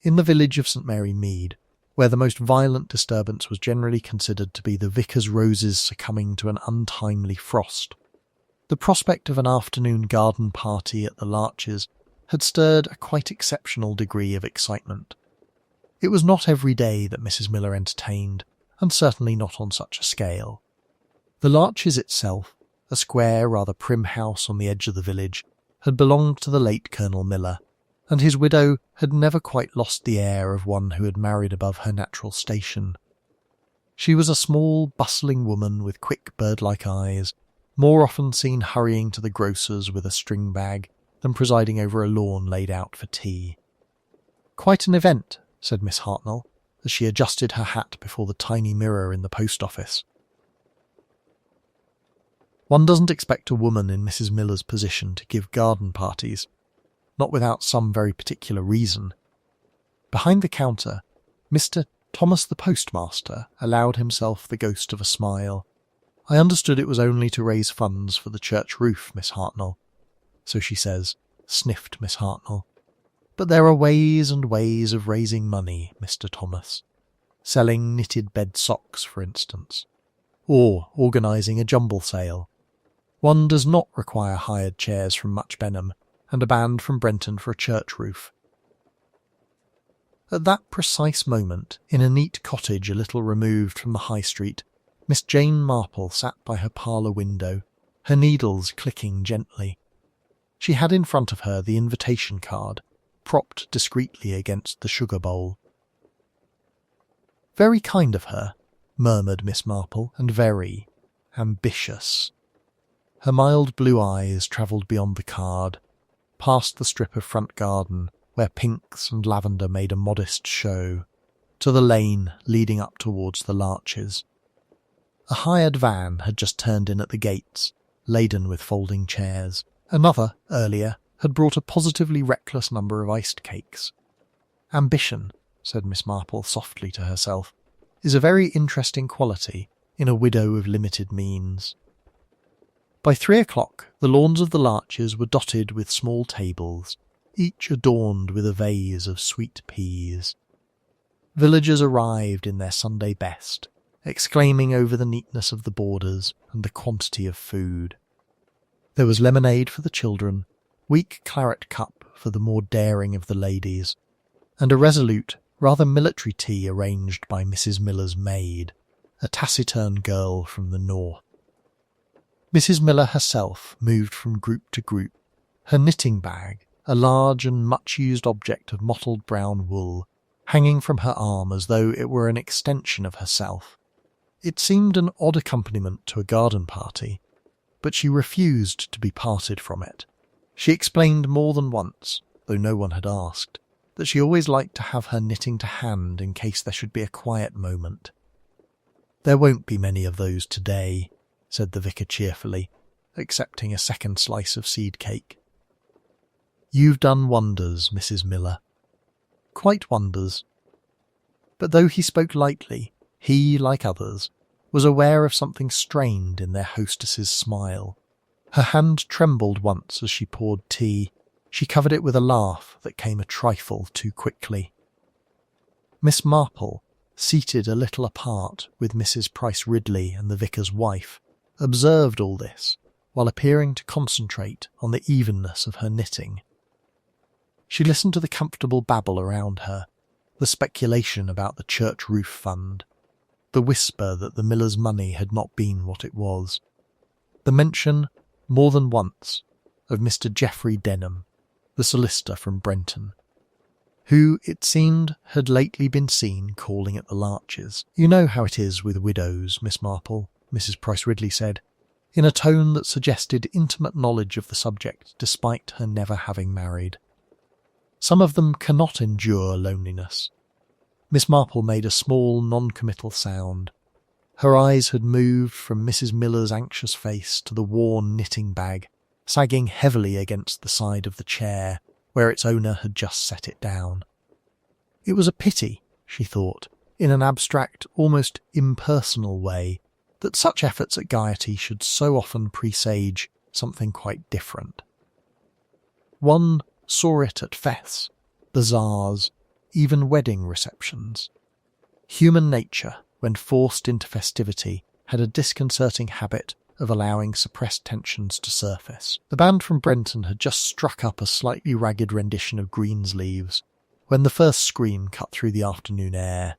in the village of St Mary Mead, where the most violent disturbance was generally considered to be the vicar's roses succumbing to an untimely frost. The prospect of an afternoon garden party at the Larches had stirred a quite exceptional degree of excitement. It was not every day that Mrs. Miller entertained, and certainly not on such a scale. The Larches itself, a square, rather prim house on the edge of the village, had belonged to the late Colonel Miller, and his widow had never quite lost the air of one who had married above her natural station. She was a small, bustling woman with quick, bird-like eyes, more often seen hurrying to the grocer's with a string bag than presiding over a lawn laid out for tea. "Quite an event," said Miss Hartnell, as she adjusted her hat before the tiny mirror in the post office. One doesn't expect a woman in Mrs. Miller's position to give garden parties, not without some very particular reason. Behind the counter, Mr. Thomas the postmaster allowed himself the ghost of a smile. "I understood it was only to raise funds for the church roof, Miss Hartnell." "So she says," sniffed Miss Hartnell. "But there are ways and ways of raising money, Mr. Thomas. Selling knitted bed socks, for instance. Or organising a jumble sale. One does not require hired chairs from Much Benham and a band from Brenton for a church roof." At that precise moment, in a neat cottage a little removed from the High Street, Miss Jane Marple sat by her parlour window, her needles clicking gently. She had in front of her the invitation card, propped discreetly against the sugar bowl. "Very kind of her," murmured Miss Marple, "and very ambitious." Her mild blue eyes travelled beyond the card, past the strip of front garden where pinks and lavender made a modest show, to the lane leading up towards the Larches. A hired van had just turned in at the gates, laden with folding chairs. Another, earlier, had brought a positively reckless number of iced cakes. "Ambition," said Miss Marple softly to herself, "is a very interesting quality in a widow of limited means." By 3 o'clock, the lawns of the Larches were dotted with small tables, each adorned with a vase of sweet peas. Villagers arrived in their Sunday best, exclaiming over the neatness of the borders and the quantity of food. There was lemonade for the children, weak claret cup for the more daring of the ladies, and a resolute, rather military tea arranged by Mrs. Miller's maid, a taciturn girl from the north. Mrs. Miller herself moved from group to group, her knitting bag, a large and much-used object of mottled brown wool, hanging from her arm as though it were an extension of herself. It seemed an odd accompaniment to a garden party, but she refused to be parted from it. She explained more than once, though no one had asked, that she always liked to have her knitting to hand in case there should be a quiet moment. "There won't be many of those today," said the vicar cheerfully, accepting a second slice of seed cake. "You've done wonders, Mrs. Miller." "Quite wonders." But though he spoke lightly, he, like others, was aware of something strained in their hostess's smile. Her hand trembled once as she poured tea. She covered it with a laugh that came a trifle too quickly. Miss Marple, seated a little apart with Mrs. Price Ridley and the vicar's wife, observed all this, while appearing to concentrate on the evenness of her knitting. She listened to the comfortable babble around her, the speculation about the church roof fund, the whisper that the miller's money had not been what it was, the mention, more than once, of Mr. Geoffrey Denham, the solicitor from Brenton, who, it seemed, had lately been seen calling at the Larches. "You know how it is with widows, Miss Marple," Mrs. Price Ridley said, in a tone that suggested intimate knowledge of the subject despite her never having married. "Some of them cannot endure loneliness." Miss Marple made a small, non-committal sound. Her eyes had moved from Mrs. Miller's anxious face to the worn knitting bag, sagging heavily against the side of the chair, where its owner had just set it down. It was a pity, she thought, in an abstract, almost impersonal way, that such efforts at gaiety should so often presage something quite different. One saw it at fests, bazaars, even wedding receptions. Human nature, when forced into festivity, had a disconcerting habit of allowing suppressed tensions to surface. The band from Brenton had just struck up a slightly ragged rendition of Greensleeves when the first scream cut through the afternoon air.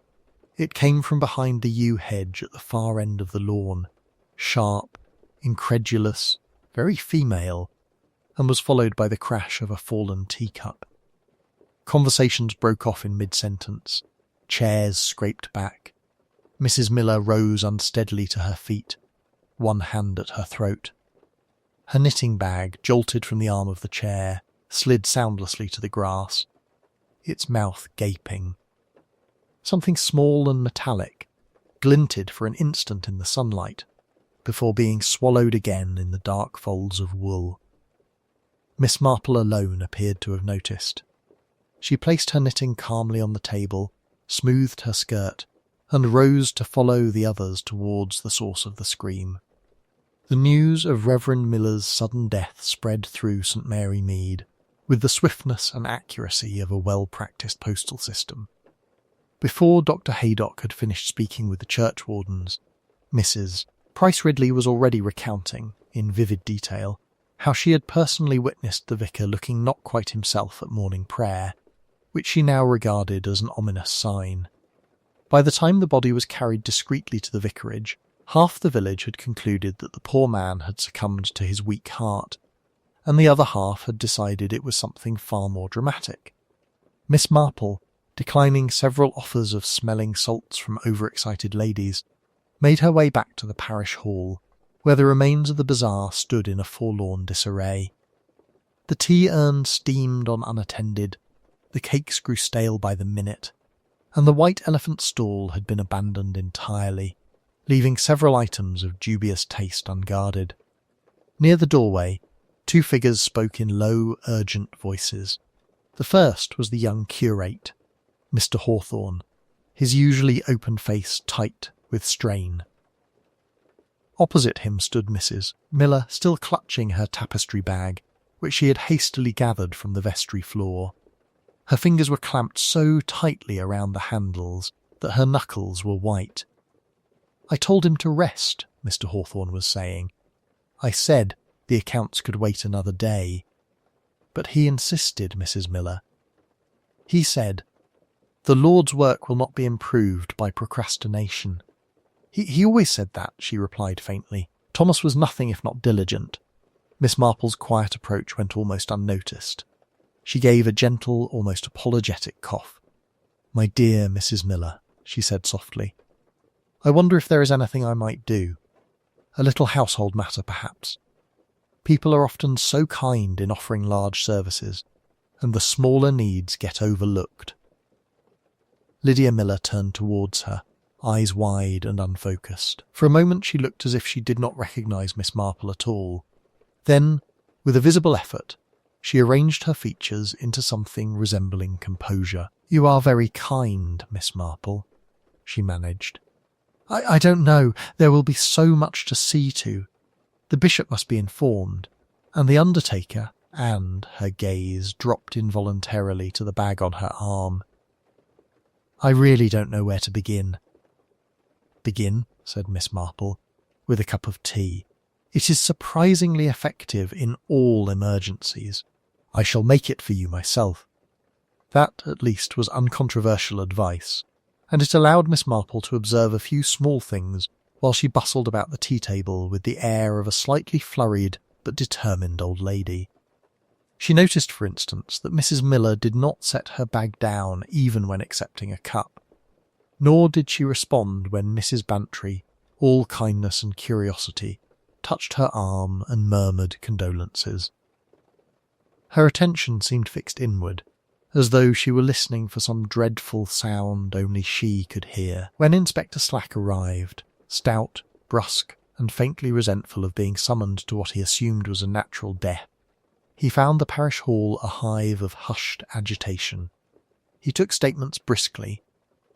It came from behind the yew hedge at the far end of the lawn, sharp, incredulous, very female, and was followed by the crash of a fallen teacup. Conversations broke off in mid-sentence. Chairs scraped back. Mrs. Miller rose unsteadily to her feet, one hand at her throat. Her knitting bag, jolted from the arm of the chair, slid soundlessly to the grass, its mouth gaping. Something small and metallic glinted for an instant in the sunlight, before being swallowed again in the dark folds of wool. Miss Marple alone appeared to have noticed. She placed her knitting calmly on the table, smoothed her skirt, and rose to follow the others towards the source of the scream. The news of Reverend Miller's sudden death spread through St. Mary Mead, with the swiftness and accuracy of a well-practised postal system. Before Dr. Haydock had finished speaking with the churchwardens, Mrs. Price Ridley was already recounting, in vivid detail, how she had personally witnessed the vicar looking not quite himself at morning prayer, which she now regarded as an ominous sign. By the time the body was carried discreetly to the vicarage, half the village had concluded that the poor man had succumbed to his weak heart, and the other half had decided it was something far more dramatic. Miss Marple, declining several offers of smelling salts from overexcited ladies, made her way back to the parish hall, where the remains of the bazaar stood in a forlorn disarray. The tea-urn steamed on unattended, the cakes grew stale by the minute, and the White Elephant stall had been abandoned entirely, leaving several items of dubious taste unguarded. Near the doorway, two figures spoke in low, urgent voices. The first was the young curate, Mr. Hawthorne, his usually open face tight with strain. Opposite him stood Mrs. Miller, still clutching her tapestry bag, which she had hastily gathered from the vestry floor. Her fingers were clamped so tightly around the handles that her knuckles were white. "I told him to rest," Mr. Hawthorne was saying. "I said the accounts could wait another day. But he insisted, Mrs. Miller. He said, 'The Lord's work will not be improved by procrastination.' He always said that," she replied faintly. Thomas was nothing if not diligent. Miss Marple's quiet approach went almost unnoticed. She gave a gentle, almost apologetic cough. "My dear Mrs. Miller," she said softly, "I wonder if there is anything I might do. A little household matter, perhaps. People are often so kind in offering large services, and the smaller needs get overlooked." Lydia Miller turned towards her, eyes wide and unfocused. For a moment she looked as if she did not recognise Miss Marple at all. Then, with a visible effort, she arranged her features into something resembling composure. "You are very kind, Miss Marple," she managed. I don't know. There will be so much to see to. The bishop must be informed, and the undertaker," and her gaze dropped involuntarily to the bag on her arm. "I really don't know where to begin." "Begin," said Miss Marple, "with a cup of tea. It is surprisingly effective in all emergencies. I shall make it for you myself." That, at least, was uncontroversial advice, and it allowed Miss Marple to observe a few small things while she bustled about the tea-table with the air of a slightly flurried but determined old lady. She noticed, for instance, that Mrs. Miller did not set her bag down even when accepting a cup, nor did she respond when Mrs. Bantry, all kindness and curiosity, touched her arm and murmured condolences. Her attention seemed fixed inward, as though she were listening for some dreadful sound only she could hear. When Inspector Slack arrived, stout, brusque, and faintly resentful of being summoned to what he assumed was a natural death, he found the parish hall a hive of hushed agitation. He took statements briskly,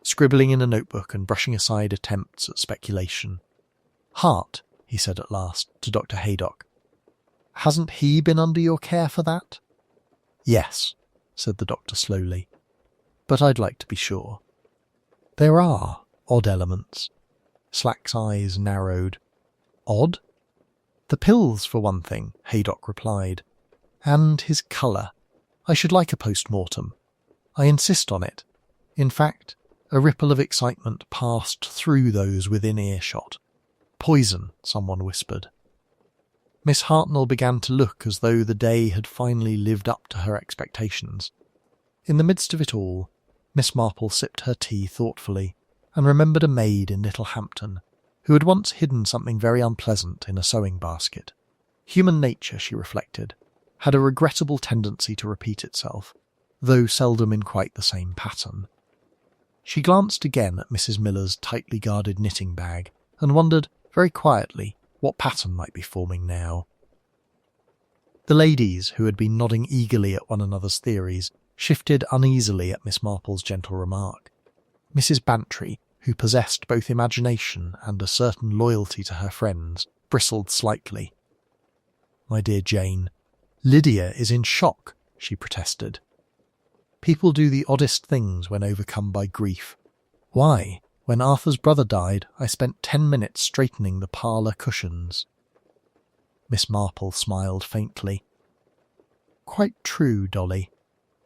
scribbling in a notebook and brushing aside attempts at speculation. "Hart," he said at last, to Dr. Haydock. "Hasn't he been under your care for that?" "Yes," said the doctor slowly. but I'd like to be sure. There are odd elements. Slack's eyes narrowed. Odd? The pills, for one thing, Haydock replied. And his colour. I should like a post-mortem. I insist on it. In fact, a ripple of excitement passed through those within earshot. Poison, someone whispered. Miss Hartnell began to look as though the day had finally lived up to her expectations. In the midst of it all, Miss Marple sipped her tea thoughtfully and remembered a maid in Little Hampton who had once hidden something very unpleasant in a sewing basket. Human nature, she reflected, had a regrettable tendency to repeat itself, though seldom in quite the same pattern. She glanced again at Mrs. Miller's tightly guarded knitting bag and wondered, very quietly, what pattern might be forming now. The ladies, who had been nodding eagerly at one another's theories, shifted uneasily at Miss Marple's gentle remark. Mrs. Bantry, who possessed both imagination and a certain loyalty to her friends, bristled slightly. "My dear Jane, Lydia is in shock," she protested. "People do the oddest things when overcome by grief. Why, when Arthur's brother died, I spent 10 minutes straightening the parlour cushions." Miss Marple smiled faintly. "Quite true, Dolly.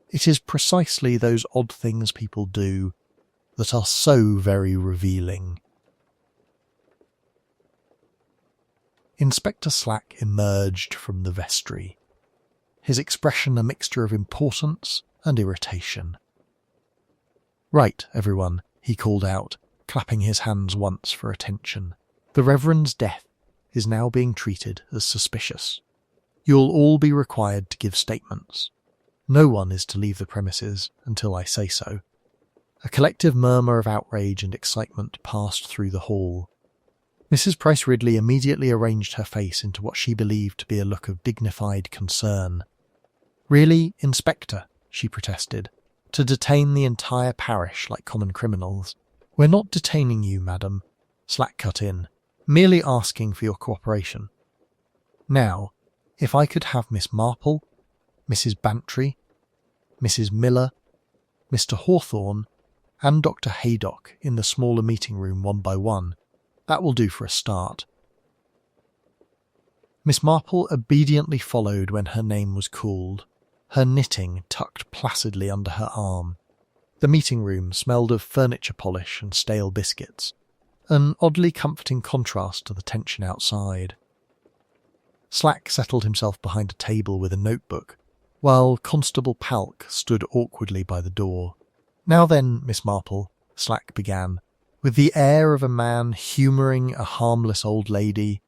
It is precisely those odd things people do that are so very revealing." Inspector Slack emerged from the vestry, his expression a mixture of importance and irritation. "Right, everyone," he called out, clapping his hands once for attention. "The Reverend's death is now being treated as suspicious. You'll all be required to give statements. No one is to leave the premises until I say so." A collective murmur of outrage and excitement passed through the hall. Mrs. Price Ridley immediately arranged her face into what she believed to be a look of dignified concern. "Really, Inspector," she protested, "to detain the entire parish like common criminals?" "We're not detaining you, madam," Slack cut in, "merely asking for your cooperation. Now, if I could have Miss Marple, Mrs. Bantry, Mrs. Miller, Mr. Hawthorne, and Dr. Haydock in the smaller meeting room one by one, that will do for a start." Miss Marple obediently followed when her name was called, her knitting tucked placidly under her arm. The meeting room smelled of furniture polish and stale biscuits, an oddly comforting contrast to the tension outside. Slack settled himself behind a table with a notebook, while Constable Palk stood awkwardly by the door. "Now then, Miss Marple," Slack began, with the air of a man humouring a harmless old lady,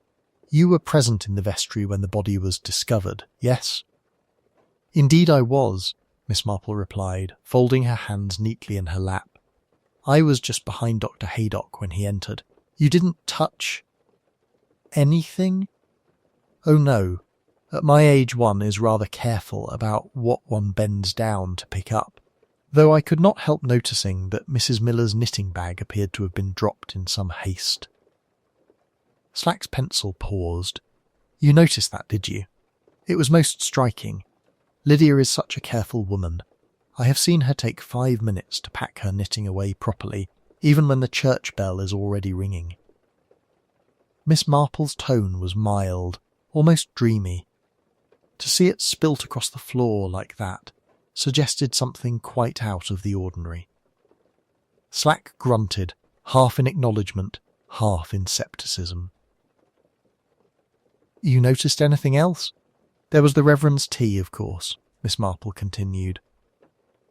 "you were present in the vestry when the body was discovered, yes?" "Indeed I was," Miss Marple replied, folding her hands neatly in her lap. "I was just behind Dr. Haydock when he entered." "You didn't touch anything?" "Oh no. At my age one is rather careful about what one bends down to pick up, though I could not help noticing that Mrs. Miller's knitting bag appeared to have been dropped in some haste." Slack's pencil paused. "You noticed that, did you? It was most striking. Lydia is such a careful woman. I have seen her take 5 minutes to pack her knitting away properly, even when the church bell is already ringing." Miss Marple's tone was mild, almost dreamy. To see it spilt across the floor like that suggested something quite out of the ordinary. Slack grunted, half in acknowledgement, half in scepticism. "You noticed anything else?" "There was the Reverend's tea, of course," Miss Marple continued.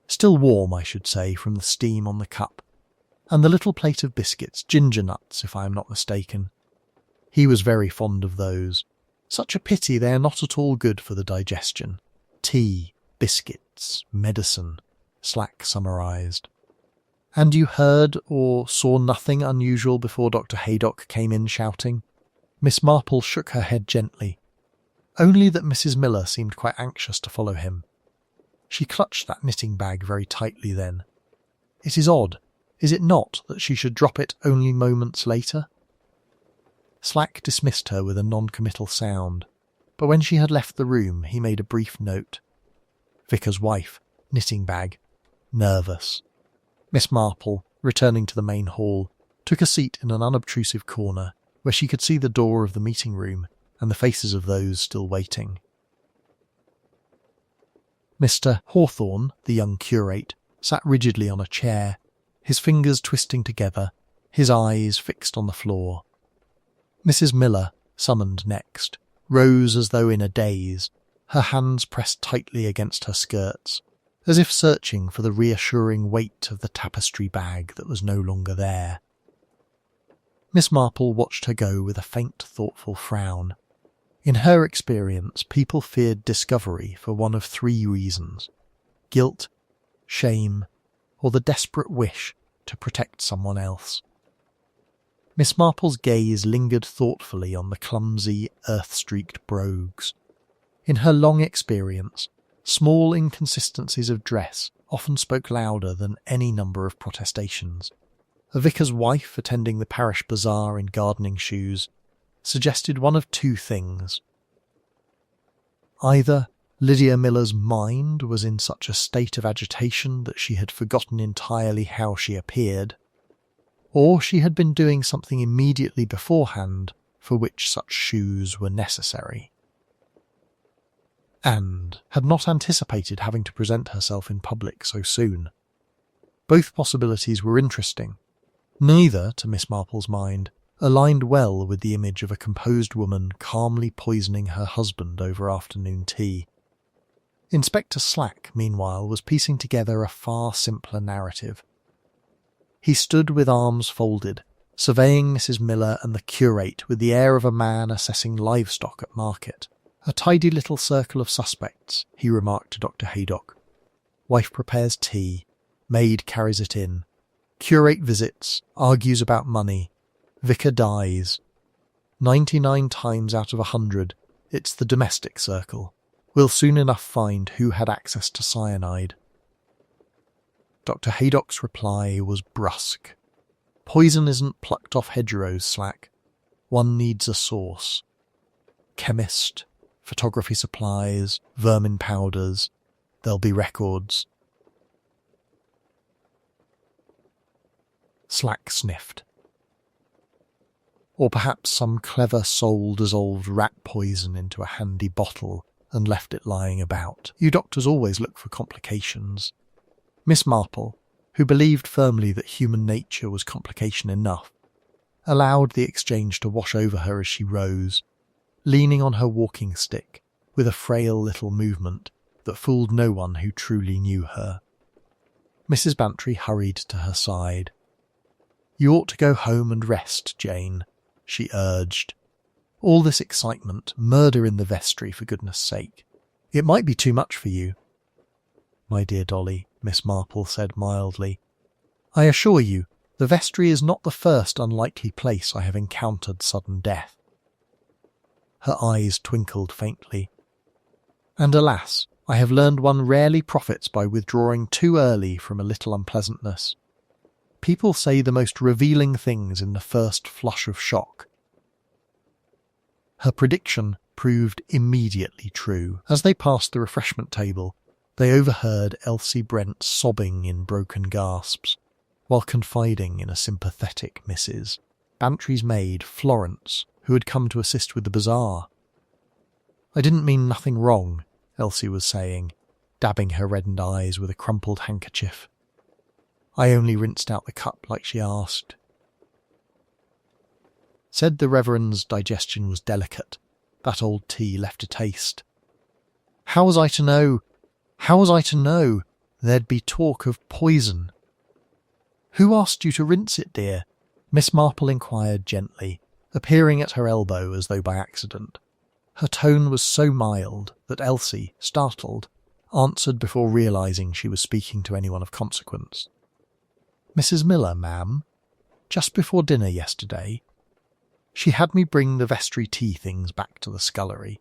"Still warm, I should say, from the steam on the cup. And the little plate of biscuits, ginger nuts, if I am not mistaken. He was very fond of those. Such a pity they are not at all good for the digestion. Tea, biscuits, medicine," Slack summarised. "And you heard or saw nothing unusual before Dr. Haydock came in shouting?" Miss Marple shook her head gently. "Only that Mrs. Miller seemed quite anxious to follow him. She clutched that knitting bag very tightly then. It is odd, is it not, that she should drop it only moments later?" Slack dismissed her with a non-committal sound, but when she had left the room he made a brief note. "Vicar's wife, knitting bag, nervous." Miss Marple, returning to the main hall, took a seat in an unobtrusive corner where she could see the door of the meeting room and the faces of those still waiting. Mr. Hawthorne, the young curate, sat rigidly on a chair, his fingers twisting together, his eyes fixed on the floor. Mrs. Miller, summoned next, rose as though in a daze, her hands pressed tightly against her skirts, as if searching for the reassuring weight of the tapestry bag that was no longer there. Miss Marple watched her go with a faint, thoughtful frown. In her experience, people feared discovery for one of three reasons: guilt, shame, or the desperate wish to protect someone else. Miss Marple's gaze lingered thoughtfully on the clumsy, earth-streaked brogues. In her long experience, small inconsistencies of dress often spoke louder than any number of protestations. A vicar's wife attending the parish bazaar in gardening shoes suggested one of two things. Either Lydia Miller's mind was in such a state of agitation that she had forgotten entirely how she appeared, or she had been doing something immediately beforehand for which such shoes were necessary, and had not anticipated having to present herself in public so soon. Both possibilities were interesting. Neither, to Miss Marple's mind, aligned well with the image of a composed woman calmly poisoning her husband over afternoon tea. Inspector Slack, meanwhile, was piecing together a far simpler narrative. He stood with arms folded, surveying Mrs. Miller and the curate with the air of a man assessing livestock at market. "A tidy little circle of suspects," he remarked to Dr. Haydock. "Wife prepares tea, maid carries it in, curate visits, argues about money, vicar dies. 99 times out of 100, it's the domestic circle. We'll soon enough find who had access to cyanide." Dr. Haydock's reply was brusque. "Poison isn't plucked off hedgerows, Slack. One needs a source. Chemist, photography supplies, vermin powders. There'll be records." Slack sniffed. Or perhaps some clever soul dissolved rat poison into a handy bottle and left it lying about. You doctors always look for complications. Miss Marple, who believed firmly that human nature was complication enough, allowed the exchange to wash over her as she rose, leaning on her walking stick with a frail little movement that fooled no one who truly knew her. Mrs. Bantry hurried to her side. "You ought to go home and rest, Jane," she urged. "All this excitement, murder in the vestry, for goodness sake. It might be too much for you." "My dear Dolly," Miss Marple said mildly, "I assure you, the vestry is not the first unlikely place I have encountered sudden death." Her eyes twinkled faintly. "And alas, I have learned one rarely profits by withdrawing too early from a little unpleasantness. People say the most revealing things in the first flush of shock." Her prediction proved immediately true. As they passed the refreshment table, they overheard Elsie Brent sobbing in broken gasps, while confiding in a sympathetic Mrs. Bantry's maid, Florence, who had come to assist with the bazaar. "I didn't mean nothing wrong," Elsie was saying, dabbing her reddened eyes with a crumpled handkerchief. "I only rinsed out the cup like she asked." Said the Reverend's digestion was delicate. That old tea left a taste. How was I to know? How was I to know there'd be talk of poison? "Who asked you to rinse it, dear?" Miss Marple inquired gently, appearing at her elbow as though by accident. Her tone was so mild that Elsie, startled, answered before realising she was speaking to anyone of consequence. "Mrs. Miller, ma'am. Just before dinner yesterday. She had me bring the vestry tea things back to the scullery.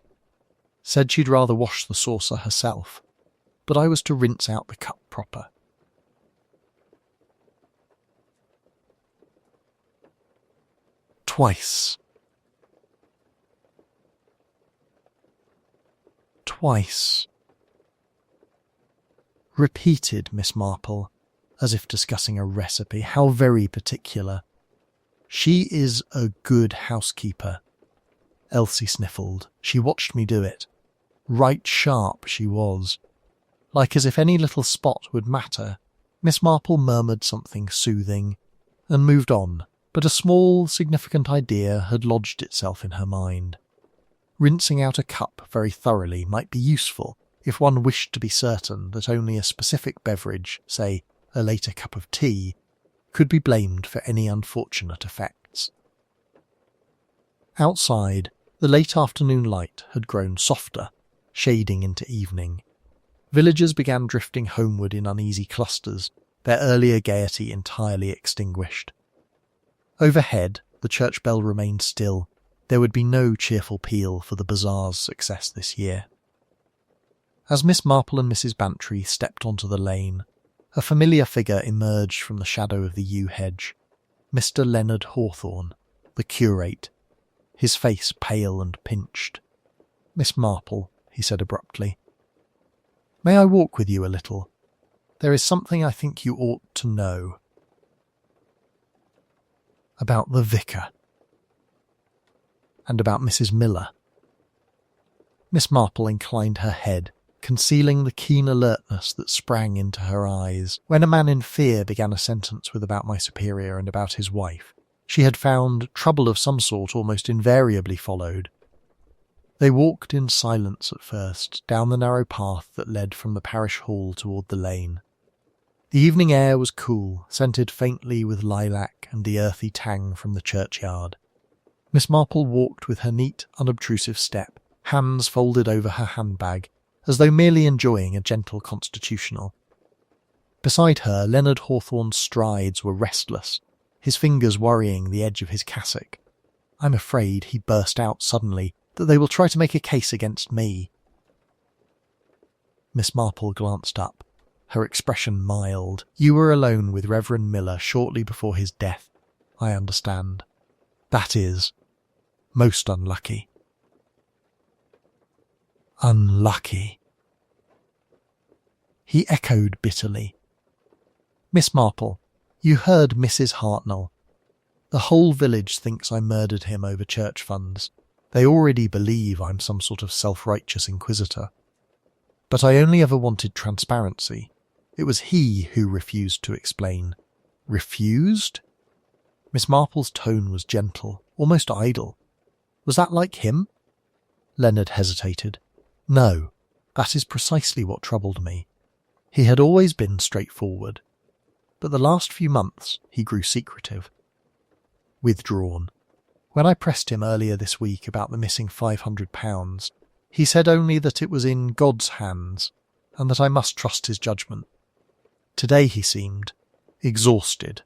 Said she'd rather wash the saucer herself, but I was to rinse out the cup proper." "Twice. Twice," repeated Miss Marple, as if discussing a recipe. How very particular. She is a good housekeeper. Elsie sniffled. She watched me do it. Right sharp she was. Like as if any little spot would matter. Miss Marple murmured something soothing and moved on, but a small, significant idea had lodged itself in her mind. Rinsing out a cup very thoroughly might be useful if one wished to be certain that only a specific beverage, say a later cup of tea, could be blamed for any unfortunate effects. Outside, the late afternoon light had grown softer, shading into evening. Villagers began drifting homeward in uneasy clusters, their earlier gaiety entirely extinguished. Overhead, the church bell remained still. There would be no cheerful peal for the bazaar's success this year. As Miss Marple and Mrs. Bantry stepped onto the lane, a familiar figure emerged from the shadow of the yew hedge. Mr. Leonard Hawthorne, the curate, his face pale and pinched. "Miss Marple," he said abruptly, "may I walk with you a little? There is something I think you ought to know." About the vicar. And about Mrs. Miller. Miss Marple inclined her head, concealing the keen alertness that sprang into her eyes. When a man in fear began a sentence with "about my superior" and about his wife, she had found trouble of some sort almost invariably followed. They walked in silence at first, down the narrow path that led from the parish hall toward the lane. The evening air was cool, scented faintly with lilac and the earthy tang from the churchyard. Miss Marple walked with her neat, unobtrusive step, hands folded over her handbag, as though merely enjoying a gentle constitutional. Beside her, Leonard Hawthorne's strides were restless, his fingers worrying the edge of his cassock. "I'm afraid," he burst out suddenly, "that they will try to make a case against me." Miss Marple glanced up, her expression mild. "You were alone with Reverend Miller shortly before his death, I understand. That is most unlucky." Unlucky. He echoed bitterly. "Miss Marple, you heard Mrs. Hartnell. The whole village thinks I murdered him over church funds. They already believe I'm some sort of self-righteous inquisitor. But I only ever wanted transparency. It was he who refused to explain." Refused? Miss Marple's tone was gentle, almost idle. Was that like him? Leonard hesitated. "No, that is precisely what troubled me. He had always been straightforward. But the last few months he grew secretive. Withdrawn. When I pressed him earlier this week about the missing £500, he said only that it was in God's hands, and that I must trust his judgment. Today he seemed exhausted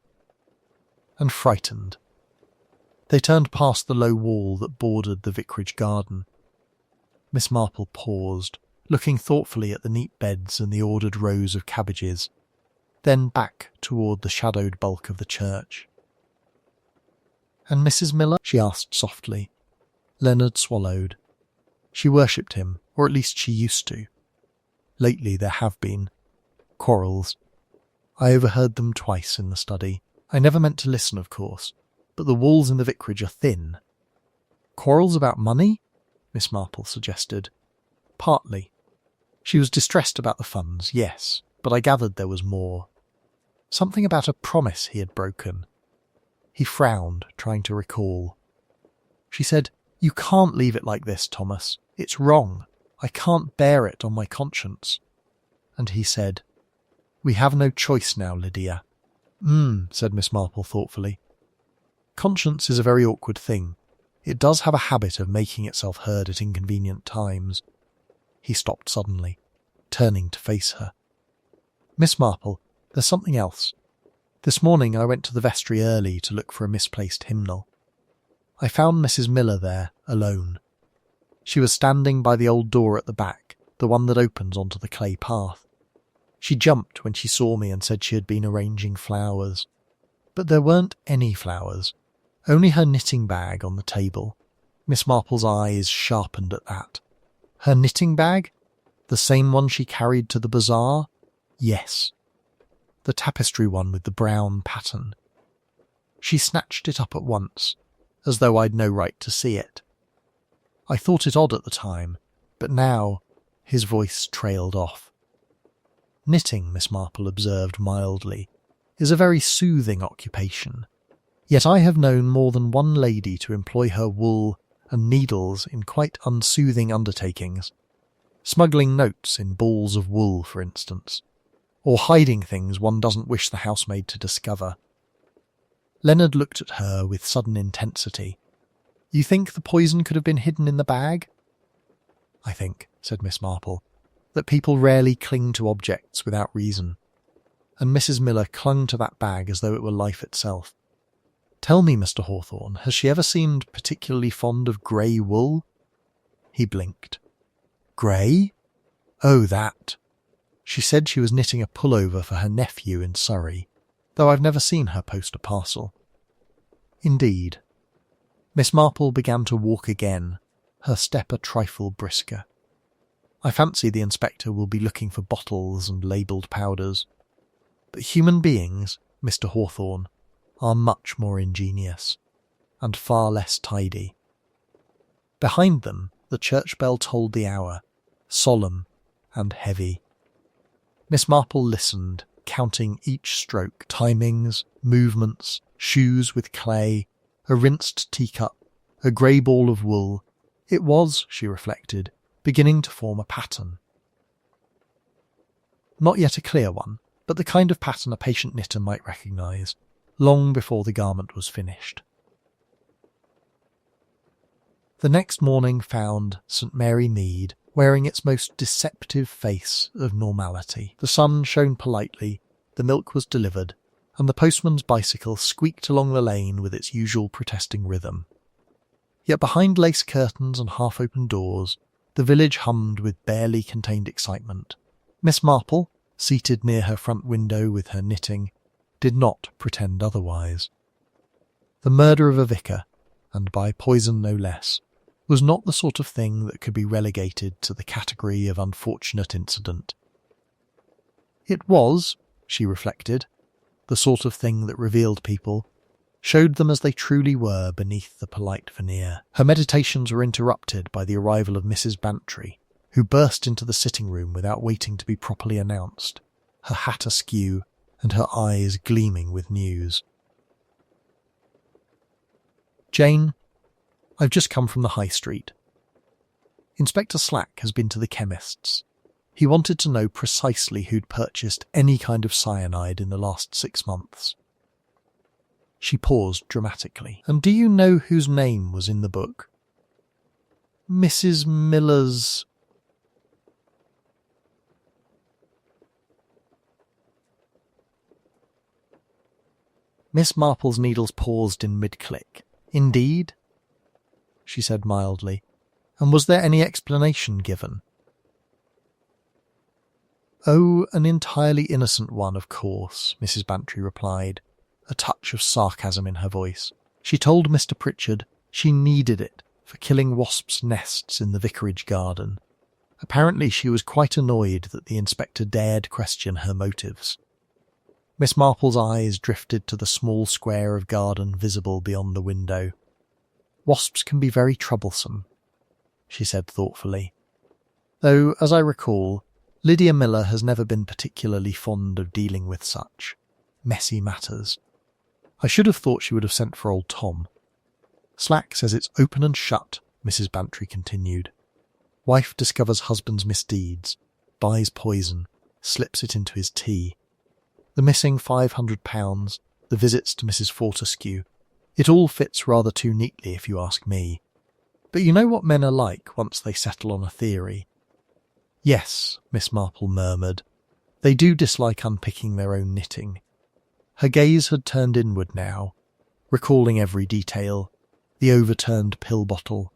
and frightened." They turned past the low wall that bordered the vicarage garden. Miss Marple paused, looking thoughtfully at the neat beds and the ordered rows of cabbages, then back toward the shadowed bulk of the church. "And Mrs. Miller?" she asked softly. Leonard swallowed. "She worshipped him, or at least she used to. Lately there have been quarrels. I overheard them twice in the study. I never meant to listen, of course, but the walls in the vicarage are thin." "Quarrels about money?" Miss Marple suggested. "Partly. She was distressed about the funds, yes, but I gathered there was more. Something about a promise he had broken." He frowned, trying to recall. She said, "You can't leave it like this, Thomas. It's wrong. I can't bear it on my conscience." And he said, "We have no choice now, Lydia." Said Miss Marple thoughtfully. "Conscience is a very awkward thing. It does have a habit of making itself heard at inconvenient times." He stopped suddenly, turning to face her. "Miss Marple, there's something else. This morning I went to the vestry early to look for a misplaced hymnal. I found Mrs. Miller there, alone. She was standing by the old door at the back, the one that opens onto the clay path. She jumped when she saw me and said she had been arranging flowers. But there weren't any flowers, only her knitting bag on the table." Miss Marple's eyes sharpened at that. "Her knitting bag? The same one she carried to the bazaar?" "Yes." the tapestry one with the brown pattern. She snatched it up at once, as though I'd no right to see it. I thought it odd at the time, but now his voice trailed off. Knitting, Miss Marple observed mildly, is a very soothing occupation. Yet I have known more than one lady to employ her wool and needles in quite unsoothing undertakings, smuggling notes in balls of wool, for instance, or hiding things one doesn't wish the housemaid to discover. Leonard looked at her with sudden intensity. You think the poison could have been hidden in the bag? I think, said Miss Marple, that people rarely cling to objects without reason, and Mrs. Miller clung to that bag as though it were life itself. Tell me, Mr. Hawthorne, has she ever seemed particularly fond of grey wool? He blinked. Grey? Oh, that. She said she was knitting a pullover for her nephew in Surrey, though I've never seen her post a parcel. Indeed. Miss Marple began to walk again, her step a trifle brisker. I fancy the inspector will be looking for bottles and labelled powders. But human beings, Mr. Hawthorne, are much more ingenious, and far less tidy. Behind them, the church bell tolled the hour, solemn and heavy. Miss Marple listened, counting each stroke, timings, movements, shoes with clay, a rinsed teacup, a grey ball of wool. It was, she reflected, beginning to form a pattern. Not yet a clear one, but the kind of pattern a patient knitter might recognise, long before the garment was finished. The next morning found St. Mary Mead wearing its most deceptive face of normality. The sun shone politely, the milk was delivered, and the postman's bicycle squeaked along the lane with its usual protesting rhythm. Yet behind lace curtains and half-open doors, the village hummed with barely contained excitement. Miss Marple, seated near her front window with her knitting, did not pretend otherwise. The murder of a vicar, and by poison no less, was not the sort of thing that could be relegated to the category of unfortunate incident. It was, she reflected, the sort of thing that revealed people, showed them as they truly were beneath the polite veneer. Her meditations were interrupted by the arrival of Mrs. Bantry, who burst into the sitting-room without waiting to be properly announced, her hat askew and her eyes gleaming with news. Jane, I've just come from the High Street. Inspector Slack has been to the chemist's. He wanted to know precisely who'd purchased any kind of cyanide in the last 6 months. She paused dramatically. And do you know whose name was in the book? Mrs. Miller's... Miss Marple's needles paused in mid-click. Indeed? She said mildly. And was there any explanation given? Oh, an entirely innocent one, of course, Mrs. Bantry replied, a touch of sarcasm in her voice. She told Mr. Pritchard she needed it for killing wasps' nests in the vicarage garden. Apparently she was quite annoyed that the inspector dared question her motives. Miss Marple's eyes drifted to the small square of garden visible beyond the window. Wasps can be very troublesome, she said thoughtfully. Though, as I recall, Lydia Miller has never been particularly fond of dealing with such messy matters. I should have thought she would have sent for old Tom. Slack says it's open and shut, Mrs. Bantry continued. Wife discovers husband's misdeeds, buys poison, slips it into his tea. The missing £500, the visits to Mrs. Fortescue. It all fits rather too neatly, if you ask me. But you know what men are like once they settle on a theory. Yes, Miss Marple murmured. They do dislike unpicking their own knitting. Her gaze had turned inward now, recalling every detail. The overturned pill bottle,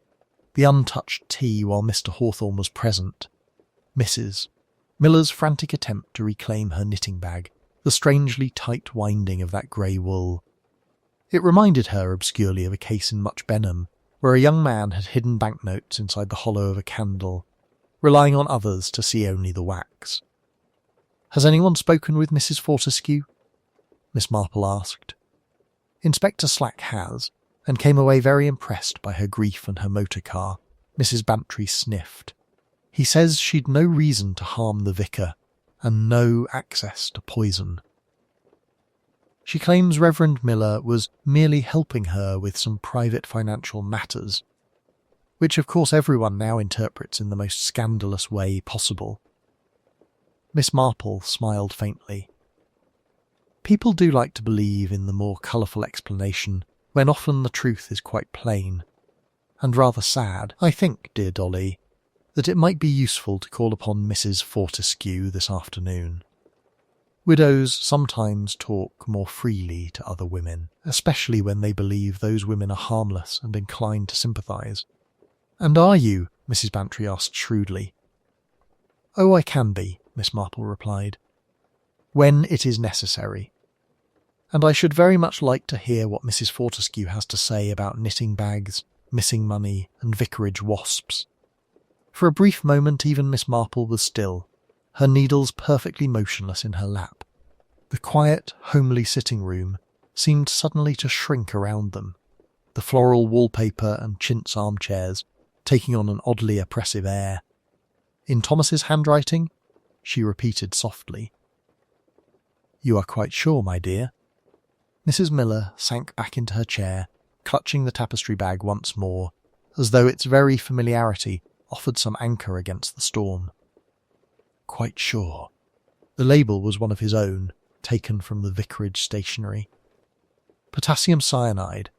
the untouched tea while Mr. Hawthorne was present, Mrs. Miller's frantic attempt to reclaim her knitting bag, the strangely tight winding of that grey wool. It reminded her obscurely of a case in Much Benham, where a young man had hidden banknotes inside the hollow of a candle, relying on others to see only the wax. "Has anyone spoken with Mrs. Fortescue?" Miss Marple asked. Inspector Slack has, and came away very impressed by her grief and her motor car. Mrs. Bantry sniffed. He says she'd no reason to harm the vicar, and no access to poison. She claims Reverend Miller was merely helping her with some private financial matters, which of course everyone now interprets in the most scandalous way possible. Miss Marple smiled faintly. People do like to believe in the more colourful explanation, when often the truth is quite plain, and rather sad. I think, dear Dolly, that it might be useful to call upon Mrs. Fortescue this afternoon. Widows sometimes talk more freely to other women, especially when they believe those women are harmless and inclined to sympathise. "And are you?" Mrs. Bantry asked shrewdly. "Oh, I can be," Miss Marple replied, "when it is necessary. And I should very much like to hear what Mrs. Fortescue has to say about knitting bags, missing money, and vicarage wasps." For a brief moment even Miss Marple was still, her needles perfectly motionless in her lap. The quiet, homely sitting room seemed suddenly to shrink around them, the floral wallpaper and chintz armchairs taking on an oddly oppressive air. "In Thomas's handwriting?" she repeated softly. "You are quite sure, my dear?" Mrs. Miller sank back into her chair, clutching the tapestry bag once more, as though its very familiarity offered some anchor against the storm. "Quite sure." The label was one of his own, taken from the vicarage stationery. "Potassium cyanide.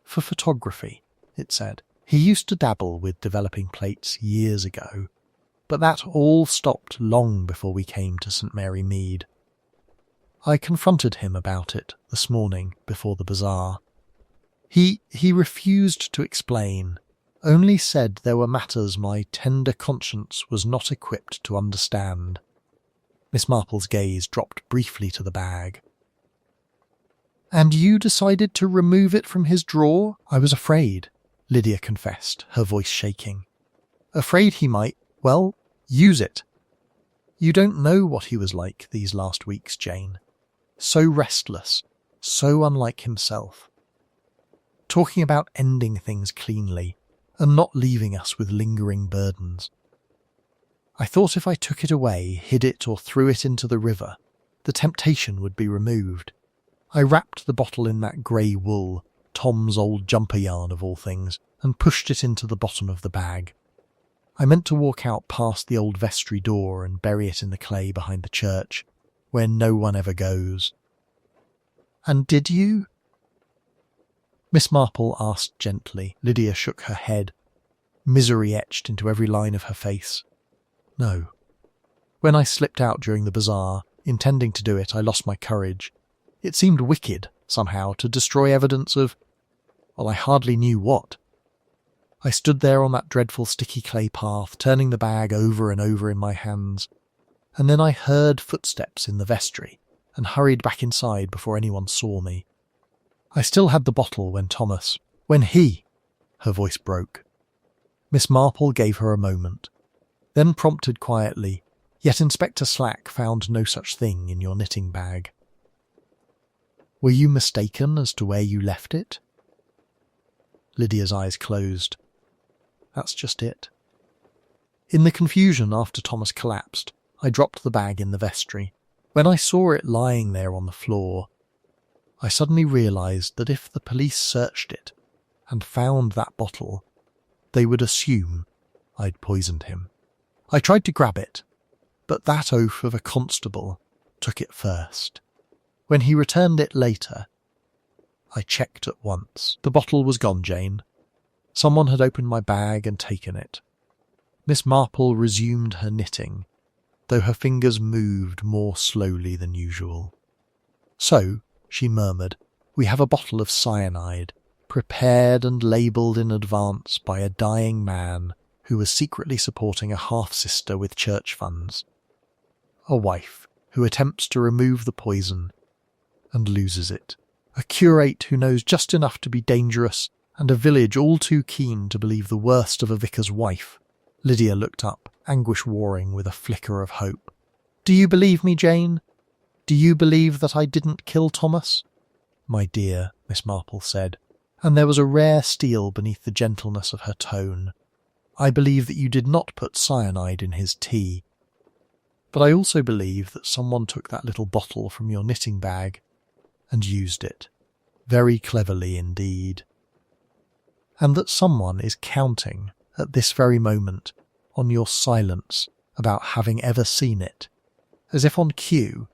For photography," it said. He used to dabble with developing plates years ago, but that all stopped long before we came to St. Mary Mead. I confronted him about it this morning before the bazaar. He refused to explain, only said there were matters my tender conscience was not equipped to understand. Miss Marple's gaze dropped briefly to the bag. "And you decided to remove it from his drawer?" "I was afraid," Lydia confessed, her voice shaking. "Afraid he might, well, use it. You don't know what he was like these last weeks, Jane. So restless, so unlike himself. Talking about ending things cleanly, and not leaving us with lingering burdens. I thought if I took it away, hid it or threw it into the river, the temptation would be removed. I wrapped the bottle in that grey wool, Tom's old jumper yarn of all things, and pushed it into the bottom of the bag. I meant to walk out past the old vestry door and bury it in the clay behind the church, where no one ever goes." "And did you?" Miss Marple asked gently. Lydia shook her head, misery etched into every line of her face. "No. When I slipped out during the bazaar, intending to do it, I lost my courage. It seemed wicked, somehow, to destroy evidence of, well, I hardly knew what. I stood there on that dreadful sticky clay path, turning the bag over and over in my hands, and then I heard footsteps in the vestry and hurried back inside before anyone saw me. I still had the bottle when he, her voice broke. Miss Marple gave her a moment, then prompted quietly, "Yet Inspector Slack found no such thing in your knitting bag. Were you mistaken as to where you left it?" Lydia's eyes closed. "That's just it." In the confusion after Thomas collapsed, I dropped the bag in the vestry. When I saw it lying there on the floor, I suddenly realised that if the police searched it and found that bottle, they would assume I'd poisoned him. I tried to grab it, but that oaf of a constable took it first. When he returned it later, I checked at once. The bottle was gone, Jane. Someone had opened my bag and taken it. Miss Marple resumed her knitting, though her fingers moved more slowly than usual. "So," she murmured, "we have a bottle of cyanide, prepared and labelled in advance by a dying man who was secretly supporting a half-sister with church funds. A wife who attempts to remove the poison and loses it. A curate who knows just enough to be dangerous, and a village all too keen to believe the worst of a vicar's wife." Lydia looked up, anguish warring with a flicker of hope. Do you believe me, Jane? Do you believe that I didn't kill Thomas? My dear, Miss Marple said, and there was a rare steel beneath the gentleness of her tone. I believe that you did not put cyanide in his tea. But I also believe that someone took that little bottle from your knitting bag and used it, very cleverly indeed. And that someone is counting, at this very moment, on your silence about having ever seen it. As if on cue,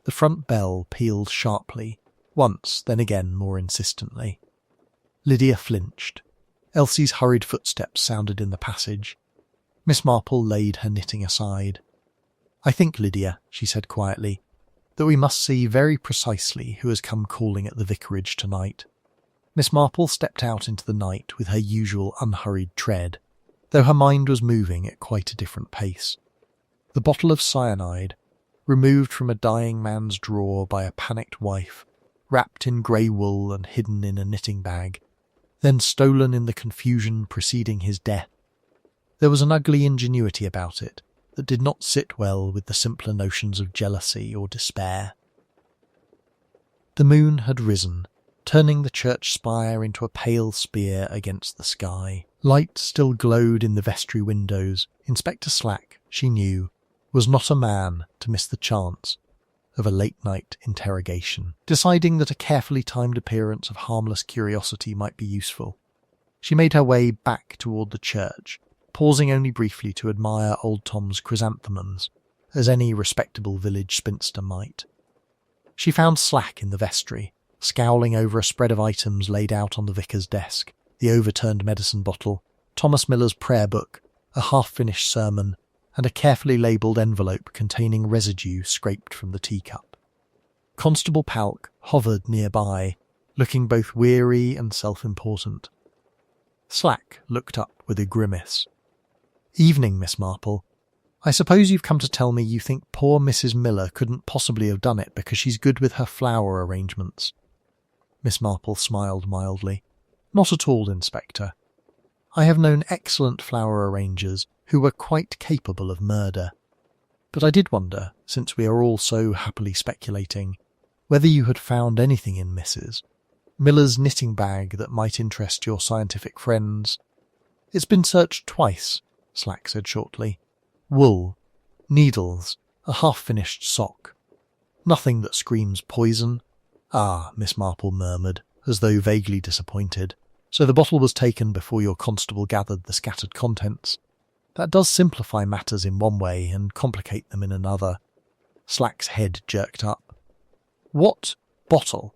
the front bell pealed sharply, once, then again more insistently. Lydia flinched. Elsie's hurried footsteps sounded in the passage. Miss Marple laid her knitting aside. I think, Lydia, she said quietly, that we must see very precisely who has come calling at the vicarage tonight. Miss Marple stepped out into the night with her usual unhurried tread, though her mind was moving at quite a different pace. The bottle of cyanide, removed from a dying man's drawer by a panicked wife, wrapped in grey wool and hidden in a knitting bag, then stolen in the confusion preceding his death. There was an ugly ingenuity about it that did not sit well with the simpler notions of jealousy or despair. The moon had risen, turning the church spire into a pale spear against the sky. Light still glowed in the vestry windows. Inspector Slack, she knew, was not a man to miss the chance of a late-night interrogation. Deciding that a carefully timed appearance of harmless curiosity might be useful, she made her way back toward the church, pausing only briefly to admire old Tom's chrysanthemums, as any respectable village spinster might. She found Slack in the vestry, scowling over a spread of items laid out on the vicar's desk: the overturned medicine bottle, Thomas Miller's prayer book, a half-finished sermon, and a carefully labelled envelope containing residue scraped from the teacup. Constable Palk hovered nearby, looking both weary and self-important. Slack looked up with a grimace. "Evening, Miss Marple. I suppose you've come to tell me you think poor Mrs. Miller couldn't possibly have done it because she's good with her flower arrangements." Miss Marple smiled mildly. "Not at all, Inspector. I have known excellent flower arrangers who were quite capable of murder. But I did wonder, since we are all so happily speculating, whether you had found anything in Mrs. Miller's knitting bag that might interest your scientific friends." "It's been searched twice," Slack said shortly. "Wool, needles, a half-finished sock. Nothing that screams poison." "Ah," Miss Marple murmured, as though vaguely disappointed. "So the bottle was taken before your constable gathered the scattered contents. That does simplify matters in one way and complicate them in another." Slack's head jerked up. "What bottle?"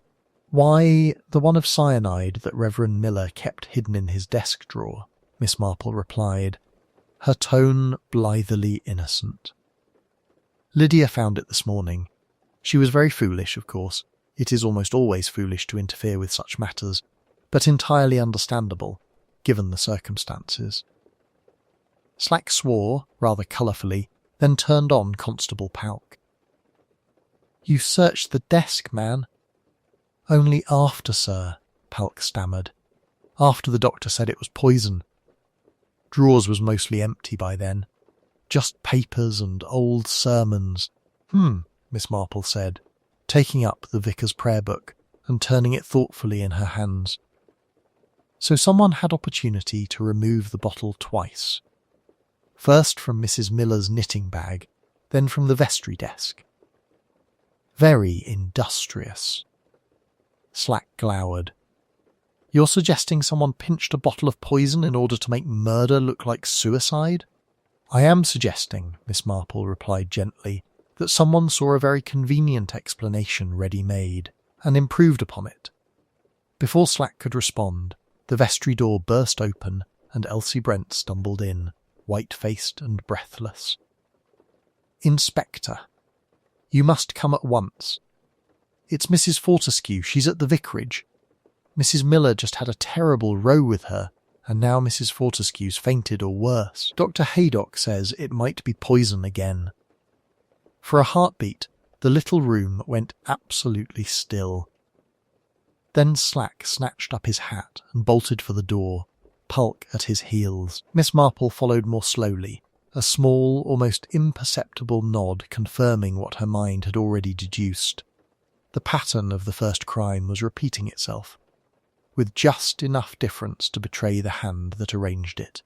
"Why, the one of cyanide that Reverend Miller kept hidden in his desk drawer," Miss Marple replied, her tone blithely innocent. "Lydia found it this morning. She was very foolish, of course. It is almost always foolish to interfere with such matters, but entirely understandable, given the circumstances." Slack swore, rather colourfully, then turned on Constable Palk. "You searched the desk, man." "Only after, sir," Palk stammered. "After the doctor said it was poison. Drawers was mostly empty by then. Just papers and old sermons." Miss Marple said, taking up the vicar's prayer book and turning it thoughtfully in her hands. "So someone had opportunity to remove the bottle twice. First from Mrs. Miller's knitting bag, then from the vestry desk. Very industrious." Slack glowered. "You're suggesting someone pinched a bottle of poison in order to make murder look like suicide?" "I am suggesting," Miss Marple replied gently, "that someone saw a very convenient explanation ready-made, and improved upon it." Before Slack could respond, the vestry door burst open and Elsie Brent stumbled in, white-faced and breathless. "Inspector, you must come at once. It's Mrs. Fortescue, she's at the vicarage. Mrs. Miller just had a terrible row with her, and now Mrs. Fortescue's fainted or worse. Dr. Haydock says it might be poison again." For a heartbeat, the little room went absolutely still. Then Slack snatched up his hat and bolted for the door, Palk at his heels. Miss Marple followed more slowly, a small, almost imperceptible nod confirming what her mind had already deduced. The pattern of the first crime was repeating itself, with just enough difference to betray the hand that arranged it.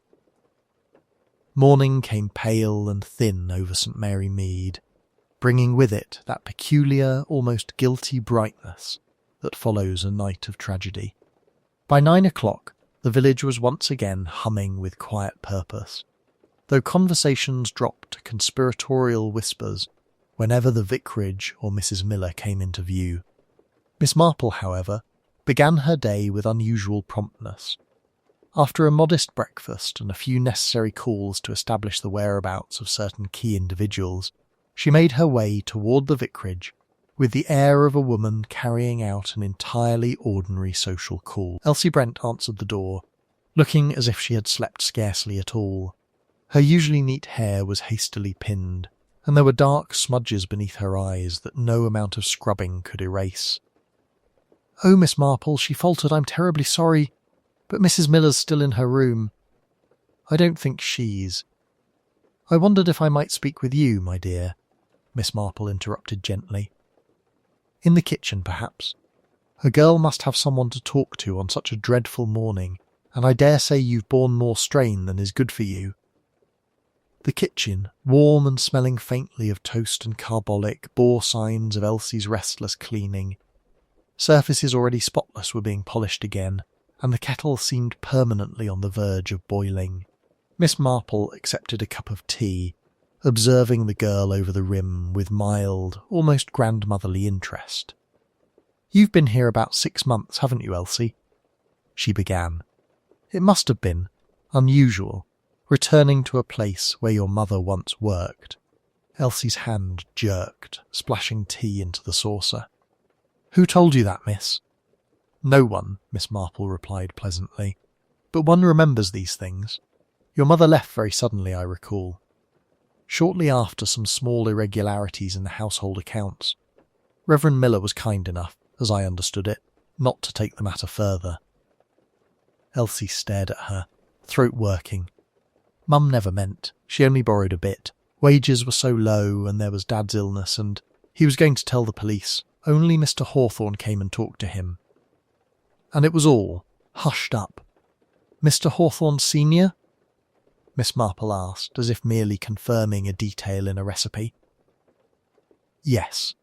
Morning came pale and thin over St. Mary Mead, bringing with it that peculiar, almost guilty brightness that follows a night of tragedy. By 9 o'clock, the village was once again humming with quiet purpose, though conversations dropped to conspiratorial whispers whenever the vicarage or Mrs. Miller came into view. Miss Marple, however, began her day with unusual promptness. After a modest breakfast and a few necessary calls to establish the whereabouts of certain key individuals, she made her way toward the vicarage with the air of a woman carrying out an entirely ordinary social call. Elsie Brent answered the door, looking as if she had slept scarcely at all. Her usually neat hair was hastily pinned, and there were dark smudges beneath her eyes that no amount of scrubbing could erase. "Oh, Miss Marple," she faltered, "I'm terribly sorry, but Mrs. Miller's still in her room." "I don't think she's—" "I wondered if I might speak with you, my dear," Miss Marple interrupted gently. "In the kitchen, perhaps. A girl must have someone to talk to on such a dreadful morning, and I dare say you've borne more strain than is good for you." The kitchen, warm and smelling faintly of toast and carbolic, bore signs of Elsie's restless cleaning. Surfaces already spotless were being polished again, and the kettle seemed permanently on the verge of boiling. Miss Marple accepted a cup of tea, observing the girl over the rim with mild, almost grandmotherly interest. "You've been here about 6 months, haven't you, Elsie?" she began. "It must have been unusual, returning to a place where your mother once worked." Elsie's hand jerked, splashing tea into the saucer. "Who told you that, miss?" "No one," Miss Marple replied pleasantly. "But one remembers these things. Your mother left very suddenly, I recall. Shortly after some small irregularities in the household accounts. Reverend Miller was kind enough, as I understood it, not to take the matter further." Elsie stared at her, throat working. Mum never meant. She only borrowed a bit. Wages were so low, and there was Dad's illness, and he was going to tell the police. Only Mr. Hawthorne came and talked to him. And it was all hushed up. "Mr. Hawthorne Senior?" Miss Marple asked, as if merely confirming a detail in a recipe. "Yes.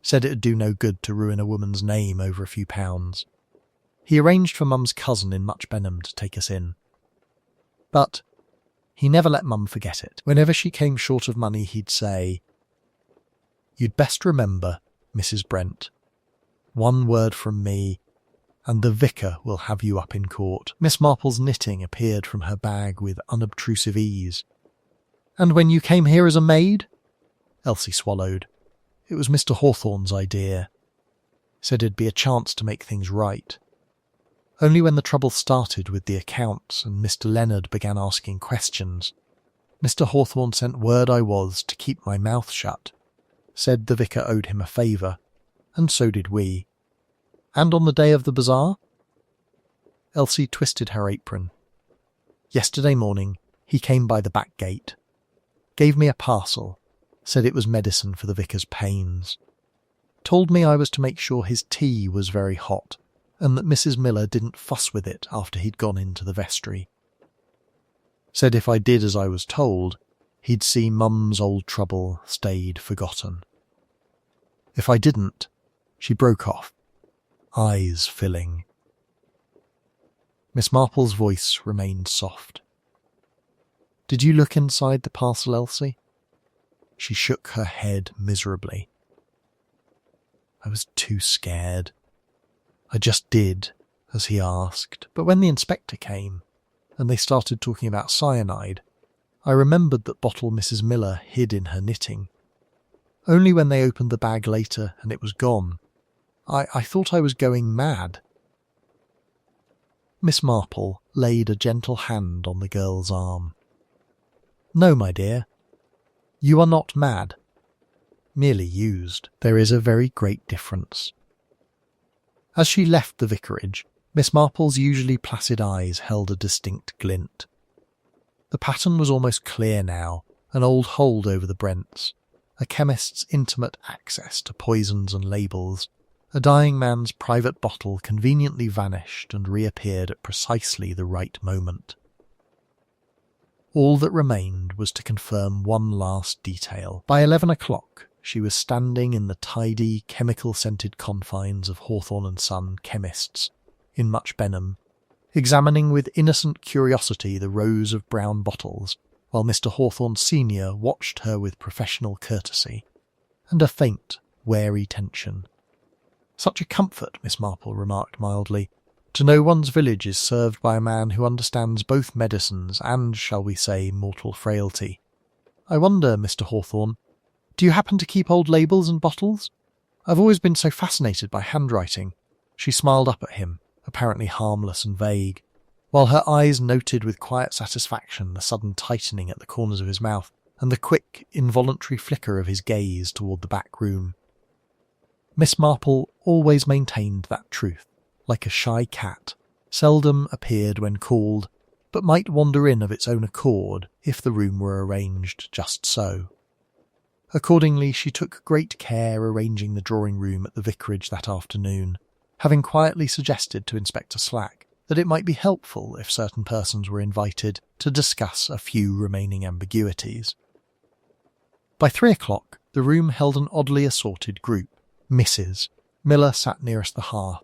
Said it'd do no good to ruin a woman's name over a few pounds. He arranged for Mum's cousin in Much Benham to take us in. But he never let Mum forget it. Whenever she came short of money, he'd say, 'You'd best remember, Mrs. Brent, one word from me, and the vicar will have you up in court.'" Miss Marple's knitting appeared from her bag with unobtrusive ease. "And when you came here as a maid?" Elsie swallowed. "It was Mr. Hawthorne's idea. Said it'd be a chance to make things right. Only when the trouble started with the accounts and Mr. Leonard began asking questions, Mr. Hawthorne sent word I was to keep my mouth shut. Said the vicar owed him a favour, and so did we. And on the day of the bazaar?" Elsie twisted her apron. "Yesterday morning, he came by the back gate. Gave me a parcel, said it was medicine for the vicar's pains. Told me I was to make sure his tea was very hot, and that Mrs. Miller didn't fuss with it after he'd gone into the vestry. Said if I did as I was told, he'd see Mum's old trouble stayed forgotten. If I didn't," she broke off, eyes filling. Miss Marple's voice remained soft. "Did you look inside the parcel, Elsie?" She shook her head miserably. "I was too scared. I just did, as he asked, but when the inspector came, and they started talking about cyanide, I remembered that bottle Mrs. Miller hid in her knitting. Only when they opened the bag later and it was gone, I thought I was going mad." Miss Marple laid a gentle hand on the girl's arm. "No, my dear. You are not mad. Merely used. There is a very great difference." As she left the vicarage, Miss Marple's usually placid eyes held a distinct glint. The pattern was almost clear now, an old hold over the Brents, a chemist's intimate access to poisons and labels. A dying man's private bottle conveniently vanished and reappeared at precisely the right moment. All that remained was to confirm one last detail. By 11 o'clock, she was standing in the tidy, chemical-scented confines of Hawthorne & Son chemists in Much Benham, examining with innocent curiosity the rows of brown bottles, while Mr. Hawthorne Senior watched her with professional courtesy and a faint, wary tension. "Such a comfort," Miss Marple remarked mildly, "to know one's village is served by a man who understands both medicines and, shall we say, mortal frailty. I wonder, Mr. Hawthorne, do you happen to keep old labels and bottles? I've always been so fascinated by handwriting." She smiled up at him, apparently harmless and vague, while her eyes noted with quiet satisfaction the sudden tightening at the corners of his mouth and the quick, involuntary flicker of his gaze toward the back room. Miss Marple always maintained that truth, like a shy cat, seldom appeared when called, but might wander in of its own accord if the room were arranged just so. Accordingly, she took great care arranging the drawing-room at the vicarage that afternoon, having quietly suggested to Inspector Slack that it might be helpful if certain persons were invited to discuss a few remaining ambiguities. By 3 o'clock, the room held an oddly assorted group. Mrs. Miller sat nearest the hearth,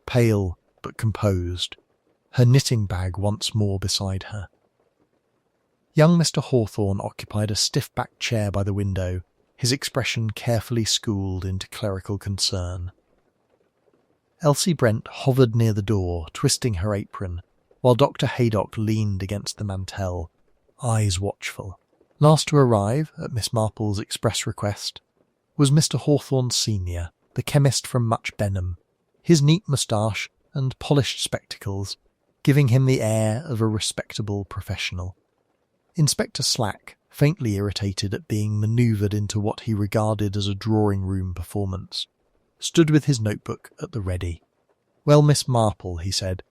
pale but composed, her knitting bag once more beside her. Young Mr. Hawthorne occupied a stiff-backed chair by the window, his expression carefully schooled into clerical concern. Elsie Brent hovered near the door, twisting her apron, while Dr. Haydock leaned against the mantel, eyes watchful. Last to arrive, at Miss Marple's express request, was Mr. Hawthorne Senior, the chemist from Much Benham, his neat moustache and polished spectacles giving him the air of a respectable professional. Inspector Slack, faintly irritated at being manoeuvred into what he regarded as a drawing-room performance, stood with his notebook at the ready. "Well, Miss Marple," he said,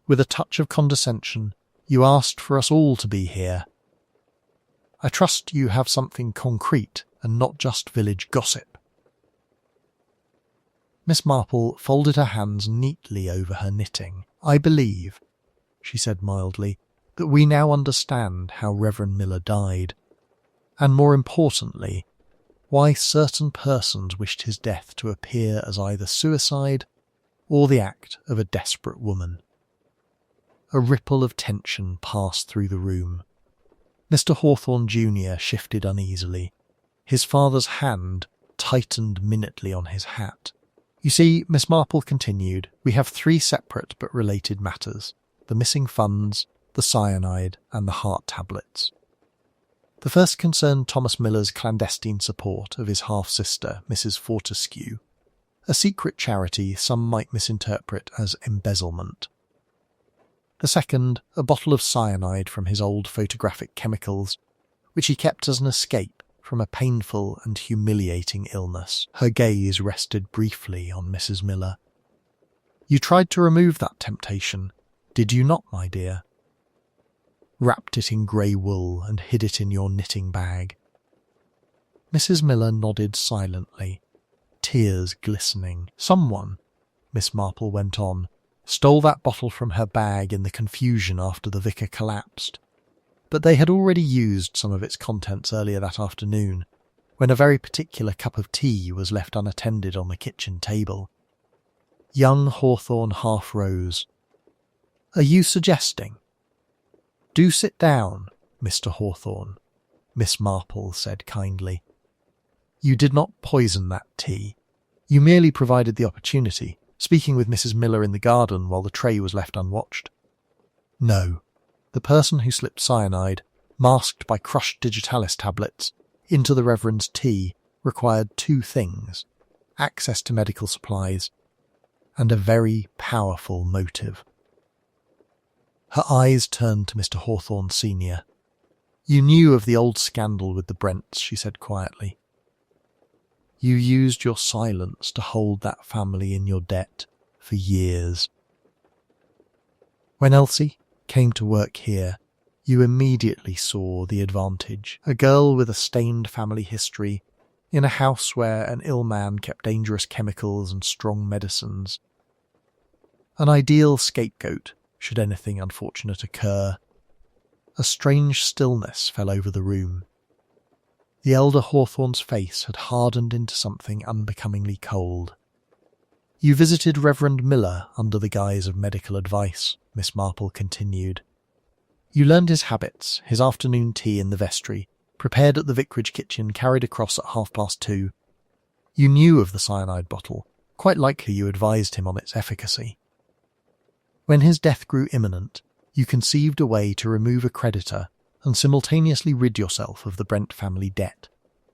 with a touch of condescension, "you asked for us all to be here. I trust you have something concrete and not just village gossip." Miss Marple folded her hands neatly over her knitting. "I believe," she said mildly, "that we now understand how Reverend Miller died, and more importantly, why certain persons wished his death to appear as either suicide or the act of a desperate woman." A ripple of tension passed through the room. Mr. Hawthorne Jr. shifted uneasily. His father's hand tightened minutely on his hat. "You see," Miss Marple continued, "we have 3 separate but related matters: the missing funds, the cyanide, and the heart tablets. The first concerned Thomas Miller's clandestine support of his half-sister, Mrs. Fortescue, a secret charity some might misinterpret as embezzlement. The second, a bottle of cyanide from his old photographic chemicals, which he kept as an escape from a painful and humiliating illness. Her gaze rested briefly on Mrs. Miller. "You tried to remove that temptation, did you not, my dear? Wrapped it in grey wool and hid it in your knitting bag." Mrs. Miller nodded silently, tears glistening. "Someone," Miss Marple went on, "stole that bottle from her bag in the confusion after the vicar collapsed. But they had already used some of its contents earlier that afternoon, when a very particular cup of tea was left unattended on the kitchen table." Young Hawthorne half rose. "Are you suggesting—" "Do sit down, Mr. Hawthorne," Miss Marple said kindly. "You did not poison that tea. You merely provided the opportunity, speaking with Mrs. Miller in the garden while the tray was left unwatched. No, the person who slipped cyanide, masked by crushed digitalis tablets, into the Reverend's tea required 2 things: access to medical supplies and a very powerful motive." Her eyes turned to Mr. Hawthorne Senior. "You knew of the old scandal with the Brents," she said quietly. "You used your silence to hold that family in your debt for years. When Elsie came to work here, You immediately saw the advantage. A girl with a stained family history, in a house where an ill man kept dangerous chemicals and strong medicines. An ideal scapegoat, should anything unfortunate occur. A strange stillness fell over the room. The elder Hawthorne's face had hardened into something unbecomingly cold. You visited Reverend Miller under the guise of medical advice, Miss Marple continued. You learned his habits, his afternoon tea in the vestry, prepared at the vicarage kitchen, carried across at 2:30. You knew of the cyanide bottle, quite likely you advised him on its efficacy. When his death grew imminent, you conceived a way to remove a creditor and simultaneously rid yourself of the Brent family debt,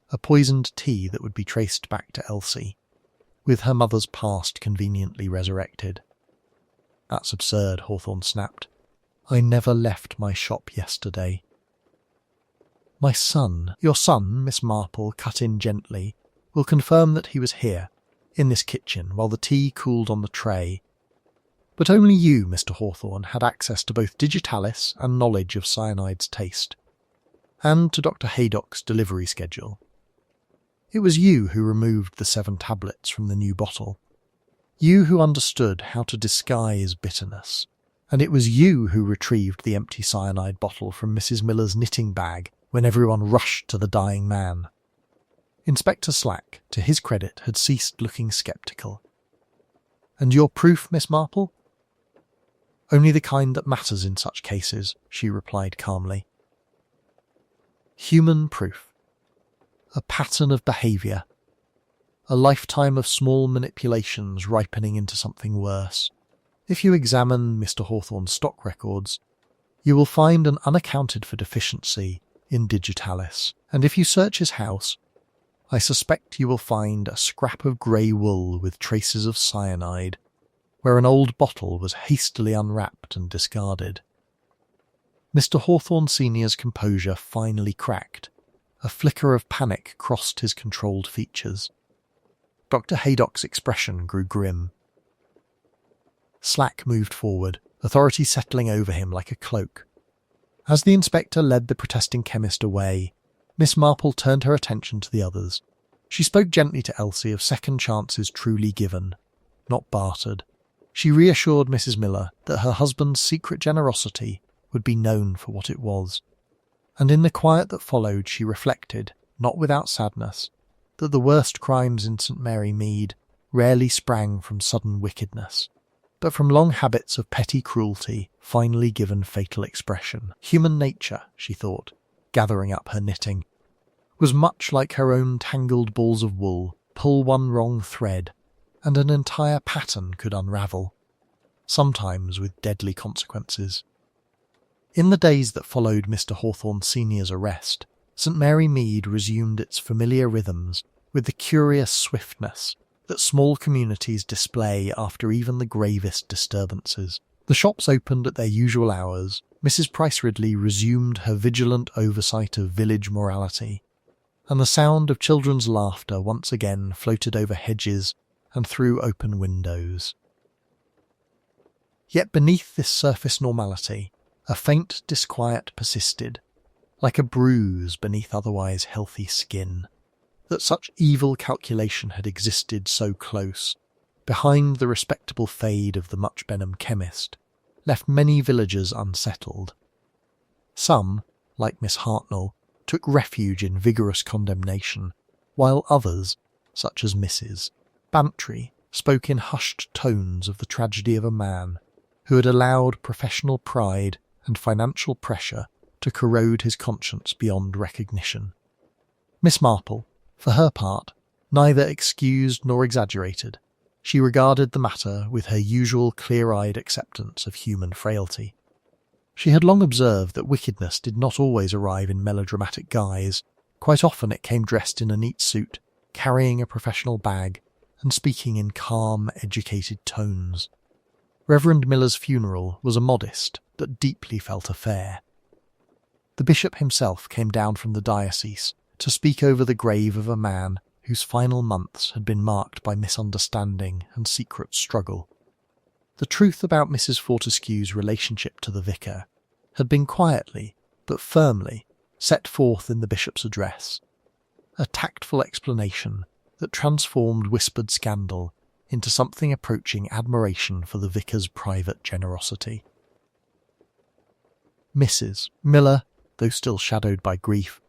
a poisoned tea that would be traced back to Elsie, with her mother's past conveniently resurrected. That's absurd, Hawthorne snapped. I never left my shop yesterday. My son, your son, Miss Marple cut in gently, will confirm that he was here, in this kitchen, while the tea cooled on the tray. But only you, Mr. Hawthorne, had access to both digitalis and knowledge of cyanide's taste, and to Dr. Haydock's delivery schedule. It was you who removed the 7 tablets from the new bottle. You who understood how to disguise bitterness. And it was you who retrieved the empty cyanide bottle from Mrs. Miller's knitting bag when everyone rushed to the dying man. Inspector Slack, to his credit, had ceased looking sceptical. And your proof, Miss Marple? Only the kind that matters in such cases, she replied calmly. Human proof. A pattern of behaviour. A lifetime of small manipulations ripening into something worse. If you examine Mr. Hawthorne's stock records, you will find an unaccounted-for deficiency in digitalis, and if you search his house, I suspect you will find a scrap of grey wool with traces of cyanide, where an old bottle was hastily unwrapped and discarded. Mr. Hawthorne Sr.'s composure finally cracked. A flicker of panic crossed his controlled features. Dr. Haydock's expression grew grim. Slack moved forward, authority settling over him like a cloak. As the inspector led the protesting chemist away, Miss Marple turned her attention to the others. She spoke gently to Elsie of second chances truly given, not bartered. She reassured Mrs. Miller that her husband's secret generosity would be known for what it was. And in the quiet that followed she reflected, not without sadness, that the worst crimes in St. Mary Mead rarely sprang from sudden wickedness, but from long habits of petty cruelty finally given fatal expression. Human nature, she thought, gathering up her knitting, was much like her own tangled balls of wool. Pull one wrong thread, and an entire pattern could unravel, sometimes with deadly consequences. In the days that followed Mr. Hawthorne Sr.'s arrest, St. Mary Mead resumed its familiar rhythms with the curious swiftness that small communities display after even the gravest disturbances. The shops opened at their usual hours. Mrs. Price Ridley resumed her vigilant oversight of village morality, and the sound of children's laughter once again floated over hedges and through open windows. Yet beneath this surface normality, a faint disquiet persisted, like a bruise beneath otherwise healthy skin. That such evil calculation had existed so close, behind the respectable fade of the Much Benham chemist, left many villagers unsettled. Some, like Miss Hartnell, took refuge in vigorous condemnation, while others, such as Mrs. Bantry, spoke in hushed tones of the tragedy of a man who had allowed professional pride and financial pressure to corrode his conscience beyond recognition. Miss Marple, for her part, neither excused nor exaggerated. She regarded the matter with her usual clear-eyed acceptance of human frailty. She had long observed that wickedness did not always arrive in melodramatic guise. Quite often it came dressed in a neat suit, carrying a professional bag, and speaking in calm, educated tones. Reverend Miller's funeral was a modest but deeply felt affair. The bishop himself came down from the diocese to speak over the grave of a man whose final months had been marked by misunderstanding and secret struggle. The truth about Mrs. Fortescue's relationship to the vicar had been quietly but firmly, set forth in the bishop's address, a tactful explanation that transformed whispered scandal into something approaching admiration for the vicar's private generosity. Mrs. Miller, though still shadowed by grief,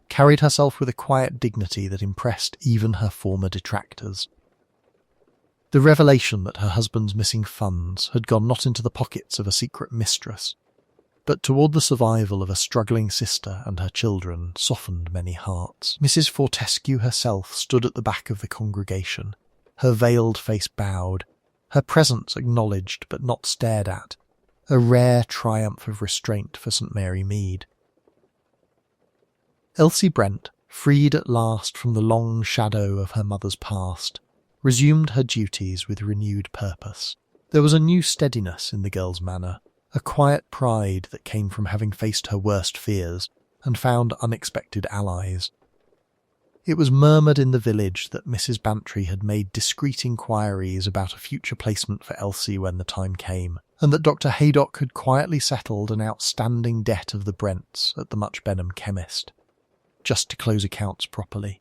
carried herself with a quiet dignity that impressed even her former detractors. The revelation that her husband's missing funds had gone not into the pockets of a secret mistress, but toward the survival of a struggling sister and her children softened many hearts. Mrs. Fortescue herself stood at the back of the congregation, her veiled face bowed, her presence acknowledged but not stared at, a rare triumph of restraint for St. Mary Mead. Elsie Brent, freed at last from the long shadow of her mother's past, resumed her duties with renewed purpose. There was a new steadiness in the girl's manner, a quiet pride that came from having faced her worst fears and found unexpected allies. It was murmured in the village that Mrs. Bantry had made discreet inquiries about a future placement for Elsie when the time came, and that Dr. Haydock had quietly settled an outstanding debt of the Brents at the Much Benham chemist, just to close accounts properly.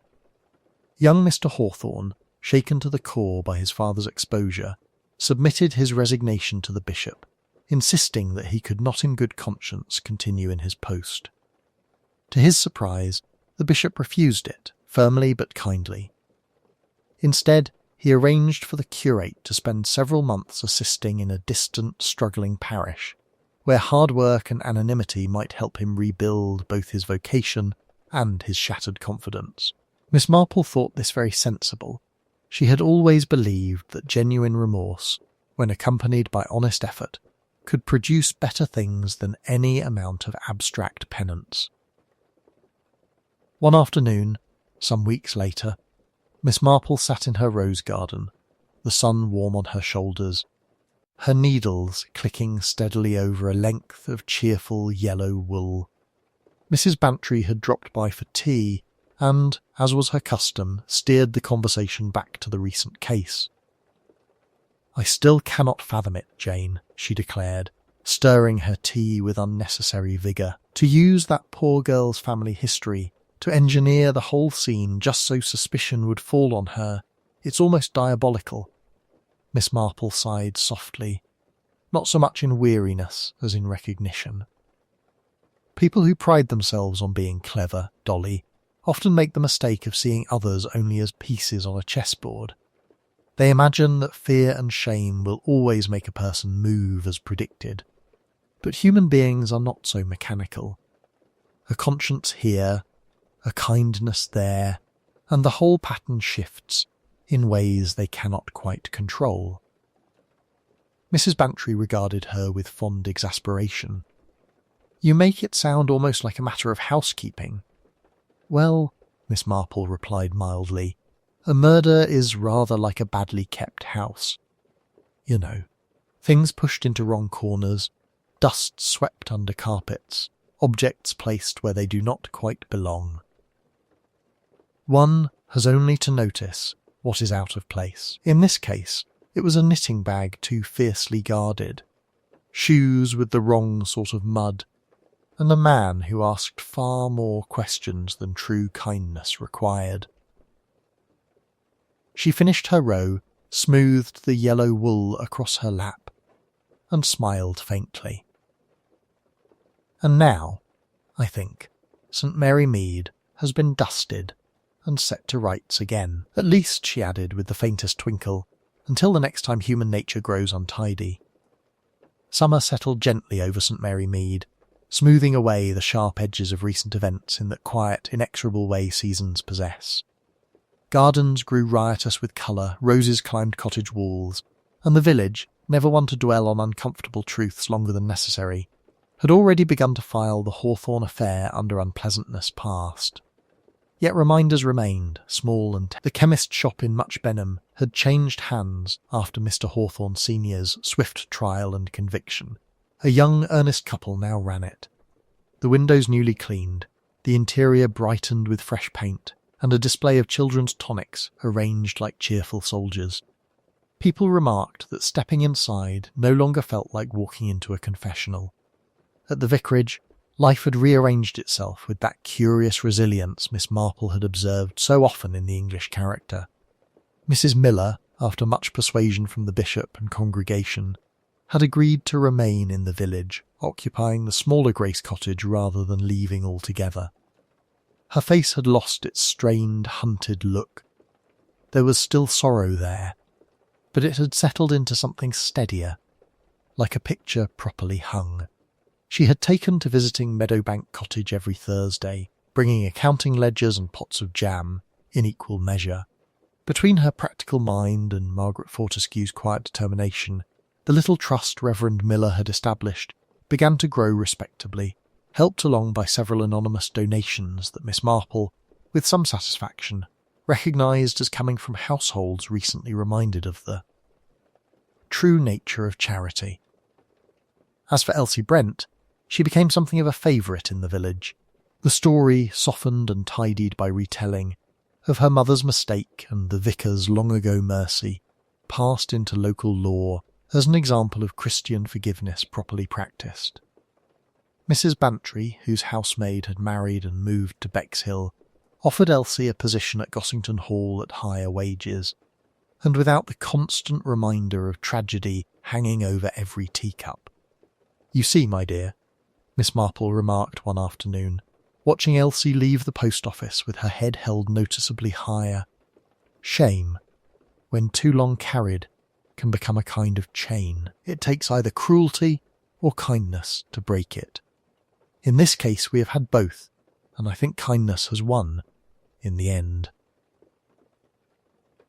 Young Mr. Hawthorne, shaken to the core by his father's exposure, submitted his resignation to the bishop, insisting that he could not in good conscience continue in his post. To his surprise, the bishop refused it, firmly but kindly. Instead, he arranged for the curate to spend several months assisting in a distant, struggling parish, where hard work and anonymity might help him rebuild both his vocation and his shattered confidence. Miss Marple thought this very sensible. She had always believed that genuine remorse, when accompanied by honest effort, could produce better things than any amount of abstract penance. One afternoon, some weeks later, Miss Marple sat in her rose garden, the sun warm on her shoulders, her needles clicking steadily over a length of cheerful yellow wool. Mrs. Bantry had dropped by for tea and, as was her custom, steered the conversation back to the recent case. "I still cannot fathom it, Jane," she declared, stirring her tea with unnecessary vigour. "To use that poor girl's family history, to engineer the whole scene just so suspicion would fall on her, it's almost diabolical." Miss Marple sighed softly, not so much in weariness as in recognition. "People who pride themselves on being clever, Dolly, often make the mistake of seeing others only as pieces on a chessboard. They imagine that fear and shame will always make a person move as predicted. But human beings are not so mechanical. A conscience here, a kindness there, and the whole pattern shifts in ways they cannot quite control." Mrs. Bantry regarded her with fond exasperation. "You make it sound almost like a matter of housekeeping." "Well," Miss Marple replied mildly, "a murder is rather like a badly kept house. You know, things pushed into wrong corners, dust swept under carpets, objects placed where they do not quite belong. One has only to notice what is out of place. In this case, it was a knitting bag too fiercely guarded, shoes with the wrong sort of mud, and a man who asked far more questions than true kindness required." She finished her row, smoothed the yellow wool across her lap, and smiled faintly. "And now, I think, St. Mary Mead has been dusted and set to rights again. At least," she added with the faintest twinkle, "until the next time human nature grows untidy." Summer settled gently over St. Mary Mead, smoothing away the sharp edges of recent events in that quiet, inexorable way seasons possess. Gardens grew riotous with colour, roses climbed cottage walls, and the village, never one to dwell on uncomfortable truths longer than necessary, had already begun to file the Hawthorne affair under unpleasantness past. Yet reminders remained, small and the chemist shop in Much Benham had changed hands after Mr. Hawthorne Sr.'s swift trial and conviction. A young, earnest couple now ran it. The windows newly cleaned, the interior brightened with fresh paint, and a display of children's tonics arranged like cheerful soldiers. People remarked that stepping inside no longer felt like walking into a confessional. At the vicarage, Life had rearranged itself with that curious resilience Miss Marple had observed so often in the English character. Mrs. Miller, after much persuasion from the bishop and congregation, had agreed to remain in the village, occupying the smaller Grace cottage rather than leaving altogether. Her face had lost its strained, hunted look. There was still sorrow there, but it had settled into something steadier, like a picture properly hung. She had taken to visiting Meadowbank Cottage every Thursday, bringing accounting ledgers and pots of jam, in equal measure. Between her practical mind and Margaret Fortescue's quiet determination, the little trust Reverend Miller had established began to grow respectably, helped along by several anonymous donations that Miss Marple, with some satisfaction, recognised as coming from households recently reminded of the true nature of charity. As for Elsie Brent, she became something of a favourite in the village, the story, softened and tidied by retelling, of her mother's mistake and the vicar's long-ago mercy, passed into local law as an example of Christian forgiveness properly practised. Mrs. Bantry, whose housemaid had married and moved to Bexhill, offered Elsie a position at Gossington Hall at higher wages, and without the constant reminder of tragedy hanging over every teacup. "You see, my dear," Miss Marple remarked one afternoon, watching Elsie leave the post office with her head held noticeably higher, "shame, when too long carried, can become a kind of chain. It takes either cruelty or kindness to break it. In this case we have had both, and I think kindness has won in the end."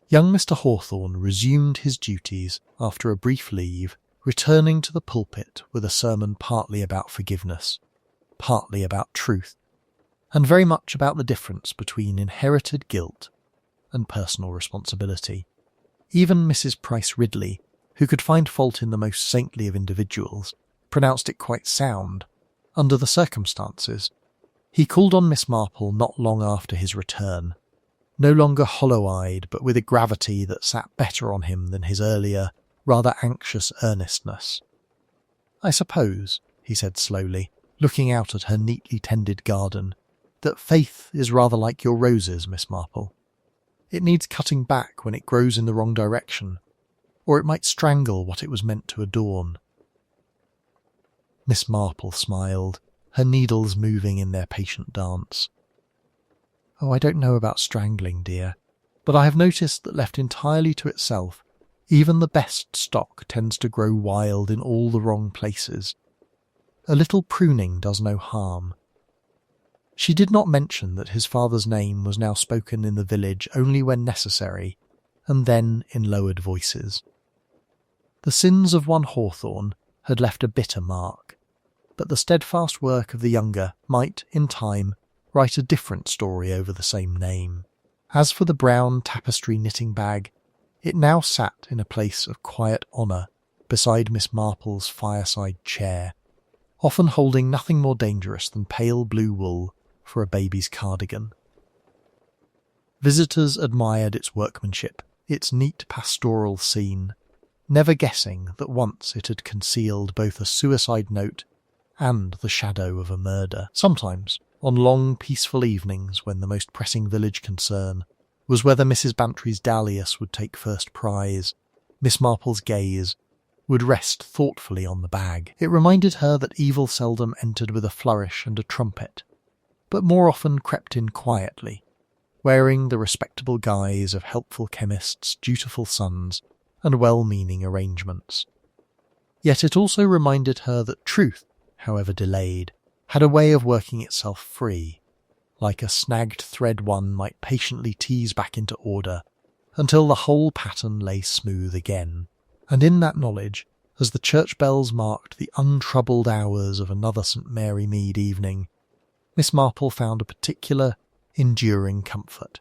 Young Mr. Hawthorne resumed his duties after a brief leave, returning to the pulpit with a sermon partly about forgiveness, partly about truth, and very much about the difference between inherited guilt and personal responsibility. Even Mrs. Price Ridley, who could find fault in the most saintly of individuals, pronounced it quite sound, under the circumstances. He called on Miss Marple not long after his return, no longer hollow-eyed, but with a gravity that sat better on him than his earlier, rather anxious earnestness. "I suppose," he said slowly, looking out at her neatly tended garden, "that faith is rather like your roses, Miss Marple. It needs cutting back when it grows in the wrong direction, or it might strangle what it was meant to adorn." Miss Marple smiled, her needles moving in their patient dance. "Oh, I don't know about strangling, dear, but I have noticed that left entirely to itself, even the best stock tends to grow wild in all the wrong places. A little pruning does no harm." She did not mention that his father's name was now spoken in the village only when necessary, and then in lowered voices. The sins of one Hawthorne had left a bitter mark, but the steadfast work of the younger might, in time, write a different story over the same name. As for the brown tapestry knitting bag, it now sat in a place of quiet honour beside Miss Marple's fireside chair, often holding nothing more dangerous than pale blue wool for a baby's cardigan. Visitors admired its workmanship, its neat pastoral scene, never guessing that once it had concealed both a suicide note and the shadow of a murder. Sometimes, on long peaceful evenings when the most pressing village concern was whether Mrs. Bantry's dahlias would take first prize, Miss Marple's gaze would rest thoughtfully on the bag. It reminded her that evil seldom entered with a flourish and a trumpet, but more often crept in quietly, wearing the respectable guise of helpful chemists, dutiful sons, and well-meaning arrangements. Yet it also reminded her that truth, however delayed, had a way of working itself free, like a snagged thread one might patiently tease back into order until the whole pattern lay smooth again. And in that knowledge, as the church bells marked the untroubled hours of another St. Mary Mead evening, Miss Marple found a particular, enduring comfort.